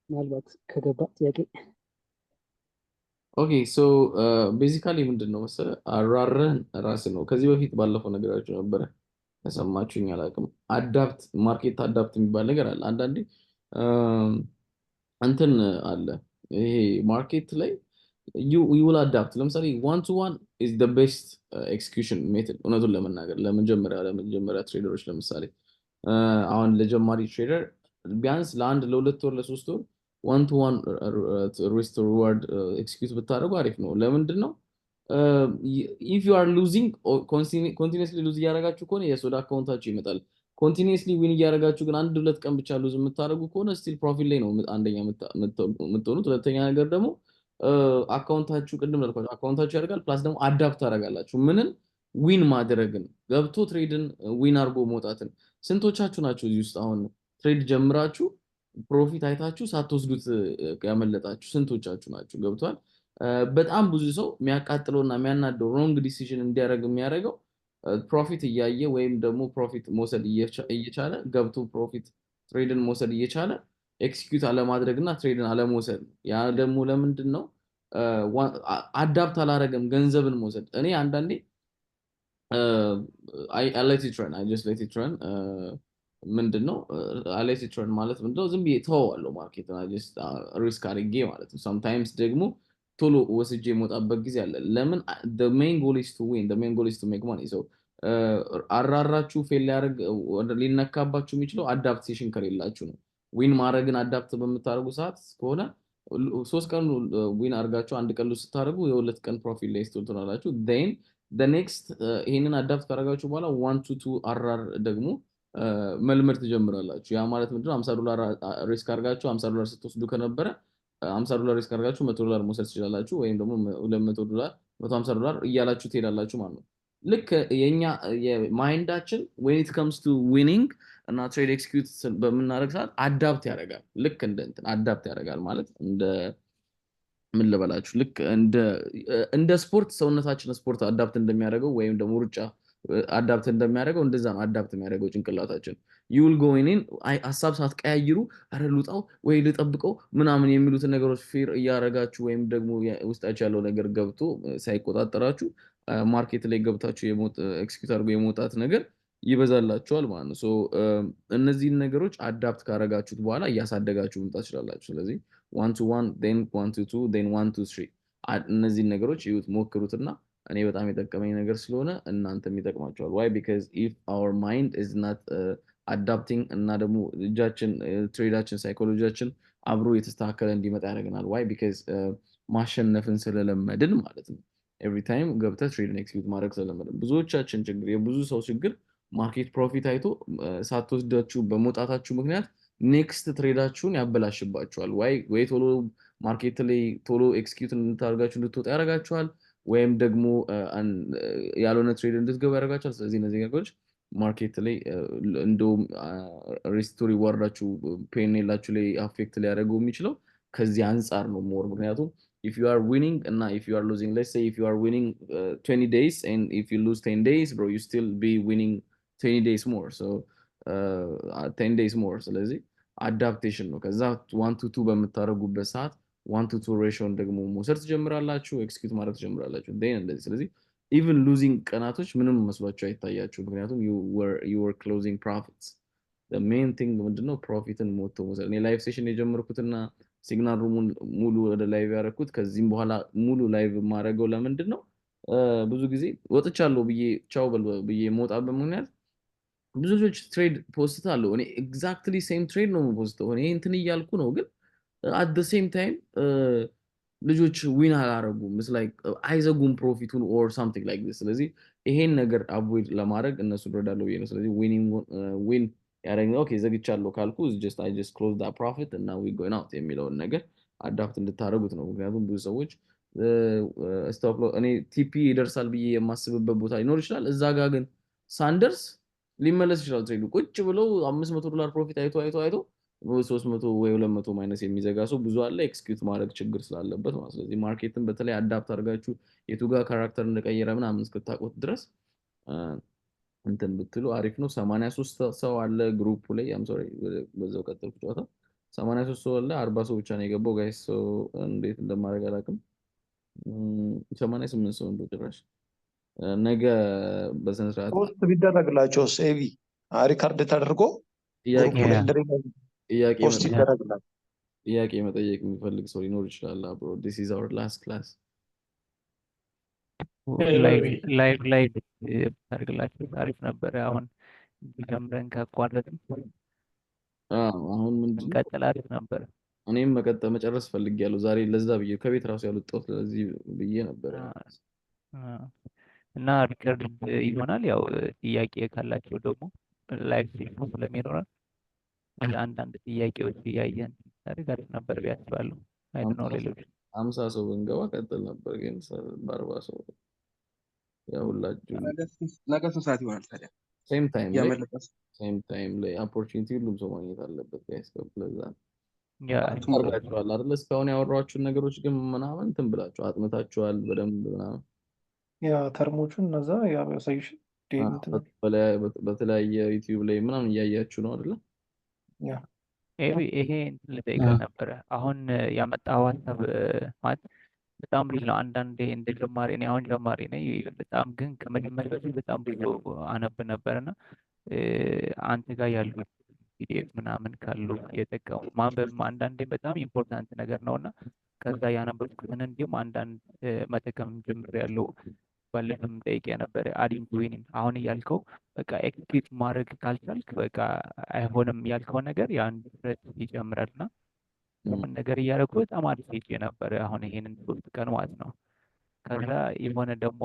ምናልባት ከገባ ጥያቄ። ኦኬ ሶ ቤዚካሊ ምንድን ነው መሰለህ አራርህን ራስህ ነው። ከዚህ በፊት ባለፈው ነገራችሁ ነበረ ከሰማችሁኝ አላውቅም። አዳፕት ማርኬት አዳፕት የሚባል ነገር አለ። አንዳንዴ እንትን አለ ይሄ ማርኬት ላይ you will adapt። ለምሳሌ ዋን ቱ ዋን is the best execution method እውነቱን ለመናገር ለመጀመሪያ ትሬደሮች ለምሳሌ አሁን ለጀማሪ ትሬደር ቢያንስ ለአንድ ለሁለት ወር ለሶስት ወር ዋን ቱ ዋን ሪስክ ሪዋርድ ኤክስኪዩት ብታደርጉ አሪፍ ነው። ለምንድን ነው ኢፍ ዩ አር ሉዚንግ ኮንቲኒስሊ ሉዝ እያደረጋችሁ ከሆነ የስ ወደ አካውንታችሁ ይመጣል። ኮንቲኒስሊ ዊን እያደረጋችሁ ግን አንድ ሁለት ቀን ብቻ ሉዝ የምታደርጉ ከሆነ ስቲል ፕሮፊት ላይ ነው አንደኛ የምትሆኑት። ሁለተኛ ነገር ደግሞ አካውንታችሁ ቅድም ላልኳችሁ አካውንታችሁ ያደርጋል። ፕላስ ደግሞ አዳፕት ታደርጋላችሁ። ምንን ዊን ማድረግን ገብቶ ትሬድን ዊን አድርጎ መውጣትን። ስንቶቻችሁ ናቸው እዚህ ውስጥ አሁን ትሬድ ጀምራችሁ ፕሮፊት አይታችሁ ሳትወስዱት ያመለጣችሁ? ስንቶቻችሁ ናችሁ? ገብቷል። በጣም ብዙ ሰው የሚያቃጥለውና የሚያናደው ሮንግ ዲሲዥን እንዲያደርግ የሚያደርገው ፕሮፊት እያየ ወይም ደግሞ ፕሮፊት መውሰድ እየቻለ ገብቶ ፕሮፊት ትሬድን መውሰድ እየቻለ ኤክስኪዩት አለማድረግ እና ትሬድን አለመውሰድ ነው። ያ ደግሞ ለምንድን ነው አዳፕት አላረገም ገንዘብን መውሰድ? እኔ አንዳንዴ let it run I just let it run ምንድን ነው let it run ማለት ምንድን ነው? ዝም ብዬ ተወዋለሁ ማርኬት just ሪስክ አድርጌ ማለት ነው። sometimes ደግሞ ቶሎ ወስጄ የመውጣበት ጊዜ አለ። ለምን? the main goal is to win, the main goal is to make money. so አራራችሁ ፌል ሊያደርግ ሊነካባችሁ የሚችለው አዳፕቴሽን ከሌላችሁ ነው። ዊን ማድረግን አዳፕት በምታደርጉ ሰዓት ከሆነ 3 ቀን ዊን አድርጋችሁ አንድ ቀን ሉዝ ስታደርጉ የሁለት ቀን ፕሮፊት ላይ ትሆናላችሁ። then the next ይሄንን አዳፕት ካደረጋችሁ በኋላ 1 to 2 አራር ደግሞ መልመድ ትጀምራላችሁ። ያ ማለት ምንድነው? $50 ሪስክ አድርጋችሁ $50 ስትወስዱ ከነበረ $50 ሪስክ አድርጋችሁ $100 መውሰድ ትችላላችሁ። ወይም ደግሞ $200 $150 እያላችሁ ትሄዳላችሁ ማለት ነው። ልክ የኛ የማይንዳችን when it comes to winning እና ትሬድ ኤክስኪዩት በምናደርግ ሰዓት አዳፕት ያደርጋል። ልክ እንደ እንትን አዳፕት ያደርጋል ማለት እንደ ምን ልበላችሁ፣ ልክ እንደ ስፖርት ሰውነታችን ስፖርት አዳፕት እንደሚያደርገው ወይም ደግሞ ሩጫ አዳፕት እንደሚያደርገው እንደዛ ነው አዳፕት የሚያደርገው ጭንቅላታችን። ዩል ጎይንን ሀሳብ ሳትቀያይሩ አረ ልውጣው ወይ ልጠብቀው ምናምን የሚሉትን ነገሮች ፌር እያደረጋችሁ ወይም ደግሞ ውስጣችሁ ያለው ነገር ገብቶ ሳይቆጣጠራችሁ ማርኬት ላይ ገብታችሁ ኤክስኪዩት አድርጎ የመውጣት ነገር ይበዛላችኋል ማለት ነው። እነዚህን ነገሮች አዳፕት ካረጋችሁት በኋላ እያሳደጋችሁ መምጣት ትችላላችሁ። ስለዚህ 1 to 1 then 1 to 2 then 1 to 3 እነዚህን ነገሮች ይዩት፣ ሞክሩትና እኔ በጣም የጠቀመኝ ነገር ስለሆነ እናንተም ይጠቅማችኋል። why because if our mind is not adapting እና ደግሞ እጃችን ትሬዳችን ሳይኮሎጂያችን አብሮ የተስተካከለ እንዲመጣ ያደርገናል። why because ማሸነፍን ስለለመድን ማለት ነው። ኤቭሪ ታይም ገብተህ ትሬድን ኤክስኪዩት ማድረግ ስለለመድን ብዙዎቻችን ችግር የብዙ ሰው ችግር ማርኬት ፕሮፊት አይቶ ሳትወስዳችሁ በመውጣታችሁ ምክንያት ኔክስት ትሬዳችሁን ያበላሽባችኋል። ወይ ቶሎ ማርኬት ላይ ቶሎ ኤክስኪዩት እንድታደርጋችሁ እንድትወጣ ያደርጋችኋል፣ ወይም ደግሞ ያልሆነ ትሬድ እንድትገቡ ያደርጋችኋል። ስለዚህ እነዚህ ነገሮች ማርኬት ላይ እንደውም ሪስቶሪ ዋርዳችሁ ፔን የላችሁ ላይ አፌክት ሊያደርገው የሚችለው ከዚህ አንጻር ነው ሞር። ምክንያቱም if you are winning and if you are losing, let's say if you are winning 20 days and if you lose 10 days bro, you still be winning 20 days more so 10 days more ስለዚህ አዳፕቴሽን ነው ከዛ 1 to 2 በመታረጉበት ሰዓት 1 to 2 ሬሽዮን ደግሞ መውሰድ ትጀምራላችሁ ኤክስኪዩት ማድረግ ትጀምራላችሁ እንደዚህ ስለዚህ even losing ቀናቶች ምንም መስሏችሁ አይታያችሁ ምክንያቱም you were closing profits the main thing ምንድነው ፕሮፊትን ሞቶ መውሰድ እኔ ላይቭ ሴሽን የጀመርኩትና ሲግናል ሩሙን ሙሉ ወደ ላይቭ ያረኩት ከዚህም በኋላ ሙሉ ላይቭ ማረገው ለምንድነው ብዙ ጊዜ ወጥቻለሁ ብዬ ቻው ብዬ መውጣበት ምክንያት ብዙ ልጆች ትሬድ ፖስት አለው እኔ ኤግዛክትሊ ሴም ትሬድ ነው ፖስተው እኔ እንትን እያልኩ ነው ግን at the same time ልጆች ዊን አላረጉም it's like አይዘጉም ፕሮፊቱን or something like this ስለዚህ ይሄን ነገር አቮይድ ለማድረግ እነሱ ረዳለው ብዬ ነው ስለዚህ ዊን ያረኝ ኦኬ ዘግቻለሁ ካልኩ I just close that profit and now we going out የሚለውን ነገር አዳፕት እንድታረጉት ነው ምክንያቱም ብዙ ሰዎች ስቶፕ እኔ ቲፒ ይደርሳል ብዬ የማስብበት ቦታ ሊኖር ይችላል እዛ ጋር ግን ሳንደርስ ሊመለስ ይችላል ትሬዱ ቁጭ ብለው $500 ፕሮፊት አይቶ 300 ወይ 200 ማይነስ የሚዘጋ ሰው ብዙ አለ ኤክስኪዩት ማድረግ ችግር ስላለበት ማለት ስለዚህ ማርኬትን በተለይ አዳፕት አድርጋችሁ የቱጋ ካራክተር እንደቀየረ ምናምን እስክታቆት ድረስ እንትን ብትሉ አሪፍ ነው 83 ሰው አለ ግሩፑ ላይ አም ሶሪ በዛው ቀጥልኩ ጨዋታ 83 ሰው አለ 40 ሰው ብቻ ነው የገባው ጋይስ ሶ እንዴት እንደማድረግ አላውቅም 88 ሰው እንደው ጭራሽ ነገ በስነ ስርዓት ፖስት ቢደረግላቸው ሴቪ ሪካርድ ተደርጎ ጥያቄ መጠየቅ የሚፈልግ ሰው ሊኖር ይችላል bro this is our last class ላይቭ ታርግላችሁ አሪፍ ነበር አሁን ጀምረን ካቋረጥን አሁን ምንድነው ቀጥል አሪፍ ነበር እኔም መጨረስ ፈልጌያለሁ ዛሬ ለዛ ብዬ ከቤት ራሱ ያልወጣሁት ለዚህ ብዬ ነበር እና ሪከርድ ይሆናል ያው ጥያቄ ካላችሁ ደግሞ ላይቭ ስለሚኖረን አንዳንድ ጥያቄዎች እያየን ታሪክ ነበር ቢያስባለሁ አይደው ሌሎች 50 ሰው ብንገባ ቀጥል ነበር ግን 40 ሰው ያውላችሁ ነገ ሰዓት ይሆናል ታዲያ ሴም ታይም ላይ ኦፖርቹኒቲ ሁሉም ሰው ማግኘት አለበት ጋይስ ከብለዛ አርጋችኋል አይደል እስካሁን ያወራችሁን ነገሮች ግን ምናምን እንትን ብላችሁ አጥምታችኋል በደንብ ምናምን ያ ተርሞቹን እነዛ ያሳይሽ በተለያየ ዩቲዩብ ላይ ምናምን እያያችሁ ነው አይደል ያ ይሄ ልጠይቅህ ነበረ አሁን ያመጣው ሀሳብ ማለት በጣም ብዙ ነው አንዳንዴ እንደ ጀማሪ ነኝ አሁን ጀማሪ ነኝ በጣም ግን ከመጀመሪያ በፊት በጣም ብዙ አነብ ነበርና አንተ ጋር ያሉ ፒዲኤፍ ምናምን ካሉ የጠቀሙ ማንበብ አንዳንዴ በጣም ኢምፖርታንት ነገር ነውና ከዛ ያነበብኩትን እንዲሁም አንዳንድ መጠቀም ጀምሬያለሁ ባለፈም ጠይቄ ነበር አዲንግ ዊኒንግ አሁን እያልከው በቃ ኤክስኪዩት ማድረግ ካልቻልክ በቃ አይሆንም ያልከው ነገር ያን ድፍረት ይጨምራልና ምን ነገር እያደረኩ በጣም አሪፍ ሄጄ ነበር አሁን ይሄንን 3 ቀን ማለት ነው ከዛ የሆነ ደግሞ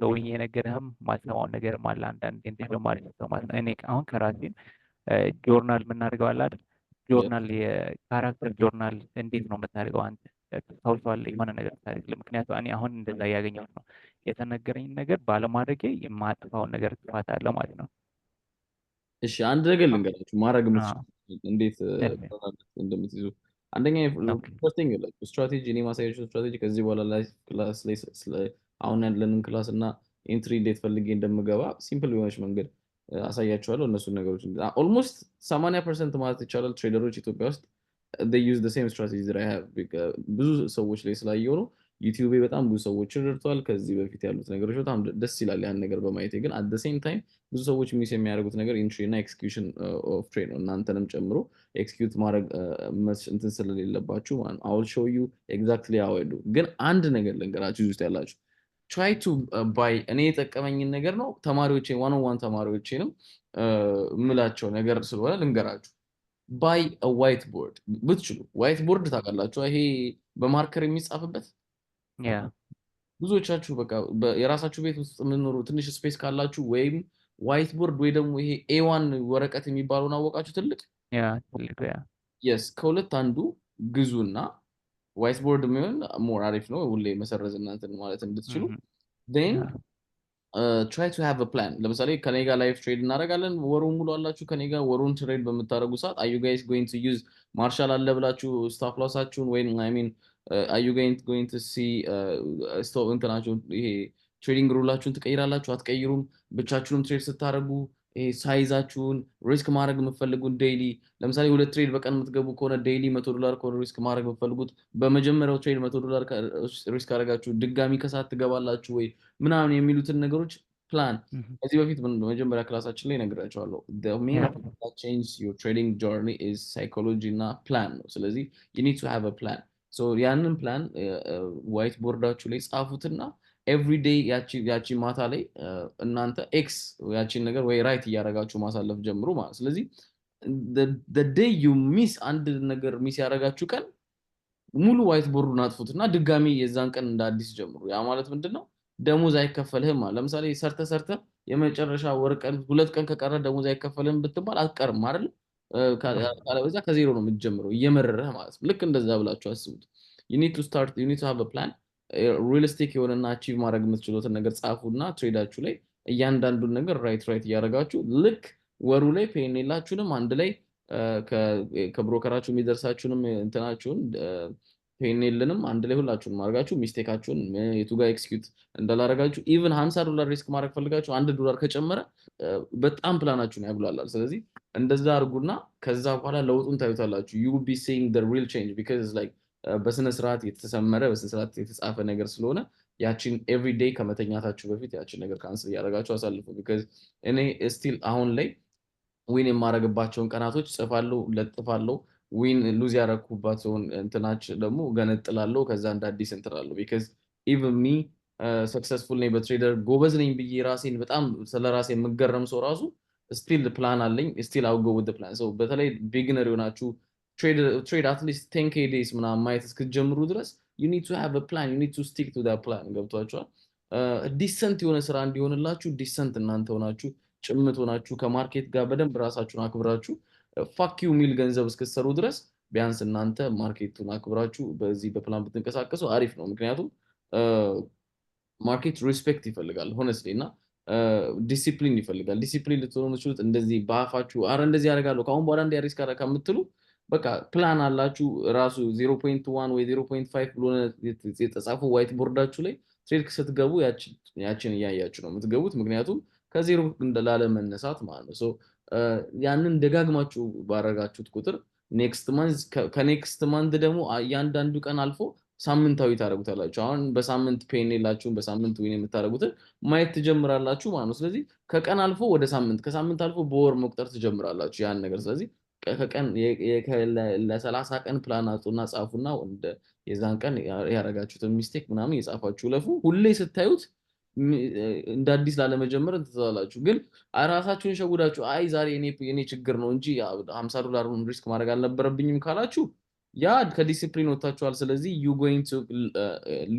ሰውዬ የነገረህም ማሰማው ነገር ማለ አንዳንዴ እንደዚህ ማለት ነው ማለት ነው እኔ አሁን ከራሴ ጆርናል የምናደርገው አለ አይደል ጆርናል የካራክተር ጆርናል እንዴት ነው የምታደርገው አንተ ታውቃለ የሆነ ነገር ታደርግ ምክንያቱም እኔ አሁን እንደዛ ያገኘሁት ነው የተነገረኝ ነገር ባለማድረጌ የማጥፋው ነገር ጥፋት አለ ማለት ነው እሺ አንድ ነገር ልንገራችሁ ማድረግ እንዴት እንደምትይዙ አንደኛ ፈርስቲንግ ስትራቴጂ እኔ ማሳያችሁ ስትራቴጂ ከዚህ በኋላ ላይፍ ክላስ ላይ አሁን ያለንን ክላስ እና ኤንትሪ እንዴት ፈልጌ እንደምገባ ሲምፕል የሆነች መንገድ አሳያችኋለሁ እነሱ ነገሮች ኦልሞስት 80% ማለት ይቻላል ትሬደሮች ኢትዮጵያ ውስጥ they use the same strategy that I have ብዙ ሰዎች ላይ ስላየው ነው ዩቲዩብ በጣም ብዙ ሰዎችን ረድቷል ከዚህ በፊት ያሉት ነገሮች በጣም ደስ ይላል ያን ነገር በማየት ግን at the same time ብዙ ሰዎች ሚስ የሚያደርጉት ነገር ኢንትሪ እና ኤክስኪዩሽን ኦፍ ትሬድ ነው እናንተንም ጨምሮ ኤክስኪዩት ማድረግ እንትን ስለሌለባችሁ ማለት I will show you exactly how I do ግን አንድ ነገር ልንገራችሁ ውስጥ ያላችሁ try to buy እኔ የጠቀመኝን ነገር ነው ተማሪዎቼ 101 ተማሪዎቼንም ምላቸው ነገር ስለሆነ ልንገራችሁ buy a whiteboard ብትችሉ whiteboard ታውቃላችሁ ይሄ በማርከር የሚጻፍበት ያ ብዙዎቻችሁ በቃ የራሳችሁ ቤት ውስጥ የምትኖሩ ትንሽ ስፔስ ካላችሁ ወይም whiteboard ወይ ደግሞ ይሄ A1 ወረቀት የሚባለውን አወቃችሁ ትልቅ ያ yes ከሁለት አንዱ ግዙና whiteboard የሚሆን ሞር አሪፍ ነው ሁሌ መሰረዝ እናንተን ማለት እንድትችሉ then try to have a plan ለምሳሌ ከኔ ጋር ላይቭ ትሬድ እናደርጋለን ወሩን ሙሉ አላችሁ ከኔ ጋር ወሩን ትሬድ በምታደርጉ ሰዓት are you guys going to use ማርሻል አለ ብላችሁ ስታፕ ሎሳችሁን ወይ I mean are you going to see stop እንትናችሁን ይሄ ትሬዲንግ ሩላችሁን ትቀይራላችሁ አትቀይሩም ብቻችሁንም ትሬድ ስታደርጉ ሳይዛችሁን ሪስክ ማድረግ የምትፈልጉት ዴይሊ ለምሳሌ 2 ትሬድ በቀን የምትገቡ ከሆነ ዴይሊ $100 ከሆነ ሪስክ ማድረግ የምትፈልጉት በመጀመሪያው ትሬድ $100 ሪስክ አደረጋችሁ ድጋሚ ከሰዓት ትገባላችሁ ወይ ምናምን የሚሉትን ነገሮች ፕላን ከዚህ በፊት በመጀመሪያ ክላሳችን ላይ ነግራቸዋለሁ the main thing that changes your trading journey is psychology እና ፕላን ነው ስለዚህ you need to have a plan so ያንን ፕላን ዋይት ቦርዳችሁ ላይ ጻፉትና every day ያቺ ማታ ላይ እናንተ ኤክስ ያቺን ነገር ወይ ራይት እያደረጋችሁ ማሳለፍ ጀምሩ ማለት ስለዚህ the day you miss አንድ ነገር ሚስ ያደረጋችሁ ቀን ሙሉ ዋይት ቦርዱን አጥፉትና ድጋሚ የዛን ቀን እንደ አዲስ ጀምሩ ያ ማለት ምንድነው ደሞዝ አይከፈልህም ማለት ለምሳሌ ሰርተ የመጨረሻ ወር ቀን 2 ቀን ከቀረ ደሞዝ አይከፈልህም ብትባል አትቀርም አይደል ካለበዛ ከዜሮ ነው የምትጀምረው እየመረረህ ማለት ልክ እንደዛ ብላችሁ አስቡት you need to have a plan ሪalisቲክ የሆነና አቺቭ ማድረግ የምትችሉትን ነገር ጻፉና ትሬዳችሁ ላይ እያንዳንዱን ነገር ራይት እያደረጋችሁ ልክ ወሩ ላይ ፔኔላችሁንም አንድ ላይ ከብሮከራችሁ የሚደርሳችሁንም እንትናችሁን ፔኔልንም አንድ ላይ ሁላችሁንም አድርጋችሁ ሚስቴካችሁን የቱ ጋር ኤክስኪዩት እንዳላረጋችሁ ኢቭን $50 ሪስክ ማድረግ ፈልጋችሁ $1 ከጨመረ በጣም ፕላናችሁን ያጉላላል ስለዚህ እንደዛ አድርጉና ከዛ በኋላ ለውጡን ታዩታላችሁ you will be seeing the real change because it's like በስነ ስርዓት የተሰመረ በስነ ስርዓት የተጻፈ ነገር ስለሆነ ያቺን ኤቭሪ ዴይ ከመተኛታችሁ በፊት ያቺን ነገር ካንስል ያደርጋችሁ አሳልፉ because እኔ ስቲል አሁን ላይ ዊን የማረግባቸውን ቀናቶች ጽፋለሁ ለጥፋለሁ ዊን ሉዝ ያረኩባቸውን እንትናች ደግሞ ገነጥላለሁ ከዛ እንደ አዲስ እንትላለሁ because even me successful ነኝ በትሬደር ጎበዝ ነኝ ብዬ ራሴን በጣም ስለራሴ የምገረም ሰው ራሱ ስቲል ፕላን አለኝ ስቲል I'll go with the plan so በተለይ ቢግነር የሆናችሁ trade at least 10k days ምናምን ማየት እስክትጀምሩ ድረስ you need to have a plan you need to stick to that plan ገብቷችኋል ዲሰንት የሆነ ስራ እንዲሆንላችሁ ዲሰንት እናንተ ሆናችሁ ጭምት ሆናችሁ ከማርኬት ጋር በደንብ ራሳችሁን አክብራችሁ ፋክ ዩ ሚል ገንዘብ እስክትሰሩ ድረስ ቢያንስ እናንተ ማርኬቱን አክብራችሁ በዚህ በፕላን ብትንቀሳቀሱ አሪፍ ነው ምክንያቱም ማርኬት ሪስፔክት ይፈልጋል ሆነስትሊ እና ዲሲፕሊን ይፈልጋል ዲሲፕሊን ልትሆኑ የምትችሉት እንደዚህ በአፋችሁ አረ እንደዚህ ያደርጋለሁ ካሁን በኋላ እንዲያ ሪስክ አደረጋ የምትሉ በቃ ፕላን አላችሁ ራሱ 0.1 ወይ 0.5 ብሎ የተጻፈ ዋይት ቦርዳችሁ ላይ ትሬድ ስትገቡ ያችን እያያችሁ ነው የምትገቡት ምክንያቱም ከዜሮ እንደላለ መነሳት ማለት ነው ሶ ያንን ደጋግማችሁ ባረጋችሁት ቁጥር ኔክስት ማንዝ ከኔክስት ማንዝ ደግሞ ያንዳንዱ ቀን አልፎ ሳምንታዊ ታረጉታላችሁ አሁን በሳምንት ፔን የላችሁም በሳምንት ዊን የምታረጉትን ማየት ትጀምራላችሁ ማለት ነው ስለዚህ ከቀን አልፎ ወደ ሳምንት ከሳምንት አልፎ በወር መቁጠር ትጀምራላችሁ ያን ነገር ስለዚህ ከቀን ለ30 ቀን ፕላን አውጡና ጻፉና ወደ የዛን ቀን ያረጋችሁትን ሚስቴክ ምናምን የጻፋችሁ ለፉ ሁሌ ስታዩት እንደ አዲስ ላለመጀመር እንትዛላችሁ ግን ራሳችሁን ሸጉዳችሁ አይ ዛሬ የኔ ችግር ነው እንጂ $50 ሪስክ ማድረግ አልነበረብኝም ካላችሁ ያ ከዲሲፕሊን ወጣችኋል ስለዚህ you going to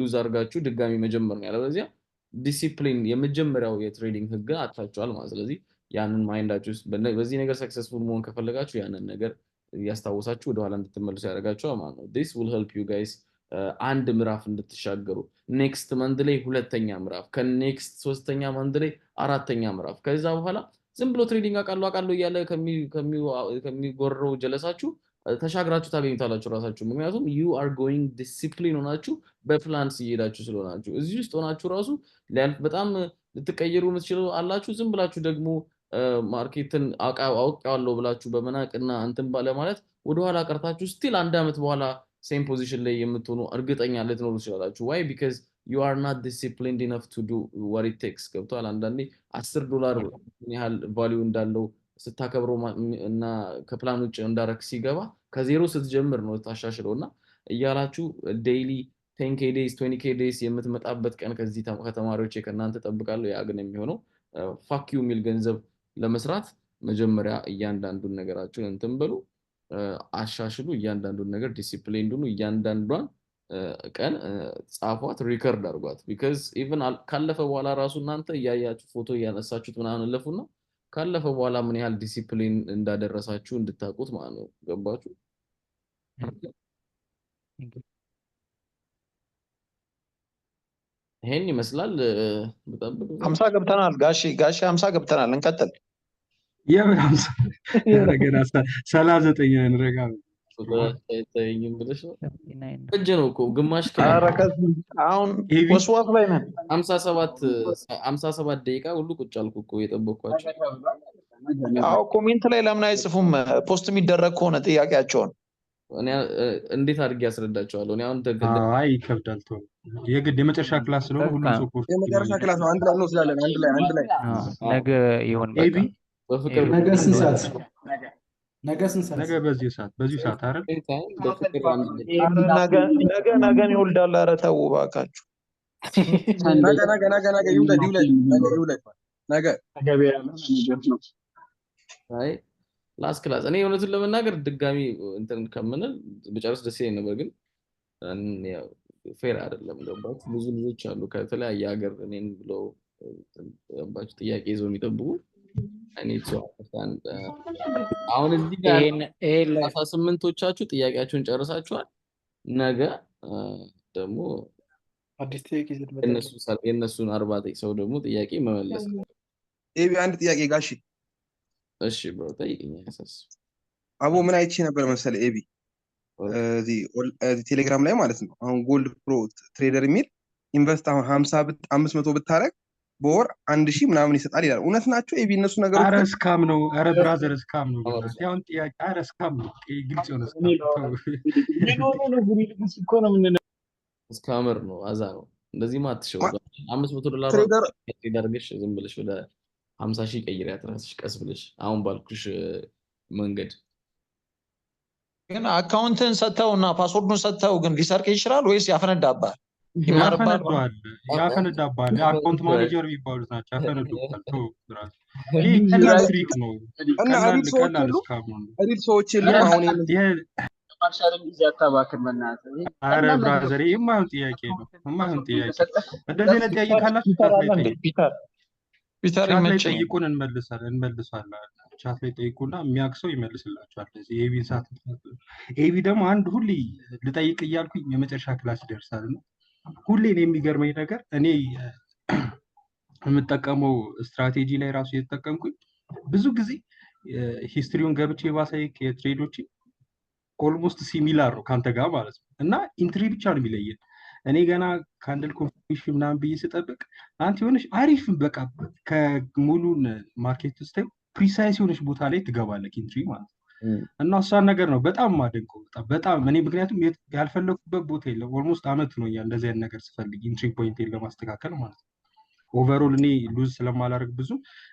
lose አርጋችሁ ድጋሚ መጀመር ነው ያለበለዚያ ዲሲፕሊን የመጀመሪያው የትሬዲንግ ህግ አጣችኋል ማለት ስለዚህ ያንን ማይንዳችሁ በዚህ ነገር ሰክሰስፉል መሆን ከፈለጋችሁ ያንን ነገር ያስታውሳችሁ ወደ ኋላ እንድትመለሱ ያደርጋችሁ ማለት ነው this will help you guys አንድ ምዕራፍ እንድትሻገሩ ኔክስት መንዝ ላይ ሁለተኛ ምዕራፍ ከኔክስት ሶስተኛ መንዝ ላይ አራተኛ ምዕራፍ ከዛ በኋላ ዝም ብሎ ትሬዲንግ አቃሉ እያለ ከሚጎረው ጀለሳችሁ ተሻግራችሁ ታገኙታላችሁ ራሳችሁ ምክንያቱም you are going discipline ሆናችሁ በፕላንስ እየሄዳችሁ ስለሆናችሁ እዚህ ውስጥ ሆናችሁ ራሱ በጣም ልትቀየሩ የምትችሉ አላችሁ ዝም ብላችሁ ደግሞ ማርኬትን አውቃለሁ ብላችሁ በመናቅና እንትን ባለ ማለት ወደ ኋላ ቀርታችሁ ስቲል አንድ አመት በኋላ ሴም ፖዚሽን ላይ የምትሆኑ እርግጠኛ ልትኖሩ ትችላላችሁ why because you are not disciplined enough to do what it takes ገብቷል አንዳንዴ $10 ያህል ቫልዩ እንዳለው ስታከብረው እና ከፕላን ውጭ እንዳረክ ሲገባ ከዜሮ ስትጀምር ነው ታሻሽለውና እያላችሁ ዴይሊ 10k days 20k days የምትመጣበት ቀን ከዚህ ከተማሪዎች ከናንተ ተጠብቃለሁ ያ ግን የሚሆነው ፋክ ዩ ሚል ገንዘብ ለመስራት መጀመሪያ እያንዳንዱን ነገራችሁን እንትን በሉ አሻሽሉ እያንዳንዱን ነገር ዲሲፕሊን ሁኑ እያንዳንዷን ቀን ጻፏት ሪከርድ አድርጓት because even ካለፈ በኋላ ራሱ እናንተ ያያችሁ ፎቶ ያነሳችሁት ምናምን ለፉና ካለፈ በኋላ ምን ያህል ዲሲፕሊን እንዳደረሳችሁ እንድታቁት ማለት ነው ገባችሁ ይሄን ይመስላል በጣም 50 ገብተናል ጋሺ 50 ገብተናል እንቀጥል የምን 50 ያረጋና 39 ያንረጋ አይታየኝም ብለሽ ነው 79 ነው። እጅ ነው እኮ ግማሽ ኧረ ክላስ ከዚህ አሁን ኤቢ ወስዋስ ላይ ነን። 57 ደቂቃ ሁሉ ቁጭ አልኩ እኮ የጠበቅኳቸው። አዎ ኮሜንት ላይ ለምን አይጽፉም? ፖስት የሚደረግ ከሆነ ጥያቄያቸውን እኔ እንዴት አድርጌ ያስረዳቸዋለሁ? እኔ አሁን አይ ይከብዳል። ተው የግድ የመጨረሻ ክላስ ስለሆነ ሁሉም ሰው ፖስት የመጨረሻ ክላስ ነው። አንድ ላይ እንወስዳለን። አንድ ላይ ነገ ይሁን ኤቢ በቃ በፍቅር ነገ ስንት ሰዓት? ነገ ስንት ሰዓት? ነገ በዚህ ሰዓት አይደል? በፍቅር አንድ ላይ ነገን ይወልዳል። ኧረ ተው እባካችሁ። ነገ ይውለድ። ነገ አይ ላስት ክላስ እኔ እውነቱን ለመናገር ድጋሚ እንትን ከምንል ብጨርስ ደስ ይለኝ ነበር፣ ግን ያው ፌር አይደለም። ገባች ብዙ ልጆች አሉ ከተለያየ ሀገር እኔን ብለው ገባች ጥያቄ ይዘው የሚጠብቁ አሁን እዚህ ጋር 18ቶቻችሁ ጥያቄያችሁን ጨርሳችኋል። ነገ ደግሞ አዲስ ጥያቄ ይዘን መጣን። የእነሱን 40 ሰው ደግሞ ጥያቄ መመለስ። ኤቢ አንድ ጥያቄ ጋሺ። እሺ ብሮ ጠይቅኝ። ያሳስብ አቦ ምን አይቼ ነበር መሰለህ ኤቢ እዚህ ቴሌግራም ላይ ማለት ነው። አሁን ጎልድ ፕሮ ትሬደር የሚል ኢንቨስት አሁን 500 ብታረግ በወር 1000 ምናምን ይሰጣል ይላል። እውነት ናቸው ኤቢ እነሱ ነገሮች? አረ ስካም ነው። አረ ብራዘር ስካም ነው። ያውን ጥያቄ አረ ስካም ነው። ግልጽ የሆነ ስካመር ነው። አዛ ነው። እንደዚህ ማትሸው $500 ትሬድ አድርገሽ ዝም ብለሽ ወደ 50,000 ቀይሪያት ራስሽ ቀስ ብለሽ አሁን ባልኩሽ መንገድ። ግን አካውንትን ሰጥተውና ፓስወርዱን ሰጥተው ግን ሊሰርቅ ይችላል ወይስ ያፈነዳባል? ይማርባል። ያፈነዳባል። አካውንት ማኔጀር የሚባሉት ናቸው ያፈነዱባል። ተው ብራዘር ይሄ ቀላል ትሪክ ነው እና ሪል ሰዎች የሉም። አሁን አረ ብራዘር የማይሆን ጥያቄ ነው። የማይሆን ጥያቄ እንደዚህ አይነት ጥያቄ ካላችሁ ፒተር ቻት ላይ ጠይቁን እንመልሳለን። ቻት ላይ ጠይቁና የሚያክሰው ይመልስላችኋል። እዚህ ኤቢን ሰዓት ኤቢ ደግሞ አንድ ሁሌ ልጠይቅ እያልኩኝ የመጨረሻ ክላስ ይደርሳል እና ሁሌ ነው የሚገርመኝ ነገር እኔ የምጠቀመው ስትራቴጂ ላይ ራሱ እየተጠቀምኩኝ ብዙ ጊዜ ሂስትሪውን ገብቼ ባሳይክ የትሬዶች ኦልሞስት ሲሚላር ነው ካንተ ጋር ማለት ነው እና ኢንትሪ ብቻ ነው የሚለየን። እኔ ገና ካንድል ኮንፊርሜሽን ምናምን ብዬ ስጠብቅ አንተ የሆነች አሪፍ በቃ ከሙሉን ማርኬት ውስጥ ፕሪሳይስ የሆነች ቦታ ላይ ትገባለህ ኢንትሪ ማለት ነው እና እሷን ነገር ነው በጣም ማደንቀው። በጣም እኔ ምክንያቱም ያልፈለኩበት ቦታ የለም። ኦልሞስት አመት ነው እንደዚህ አይነት ነገር ስፈልግ ኢንትሪ ፖይንቴን ለማስተካከል ማለት ነው። ኦቨርኦል እኔ ሉዝ ስለማላደርግ ብዙ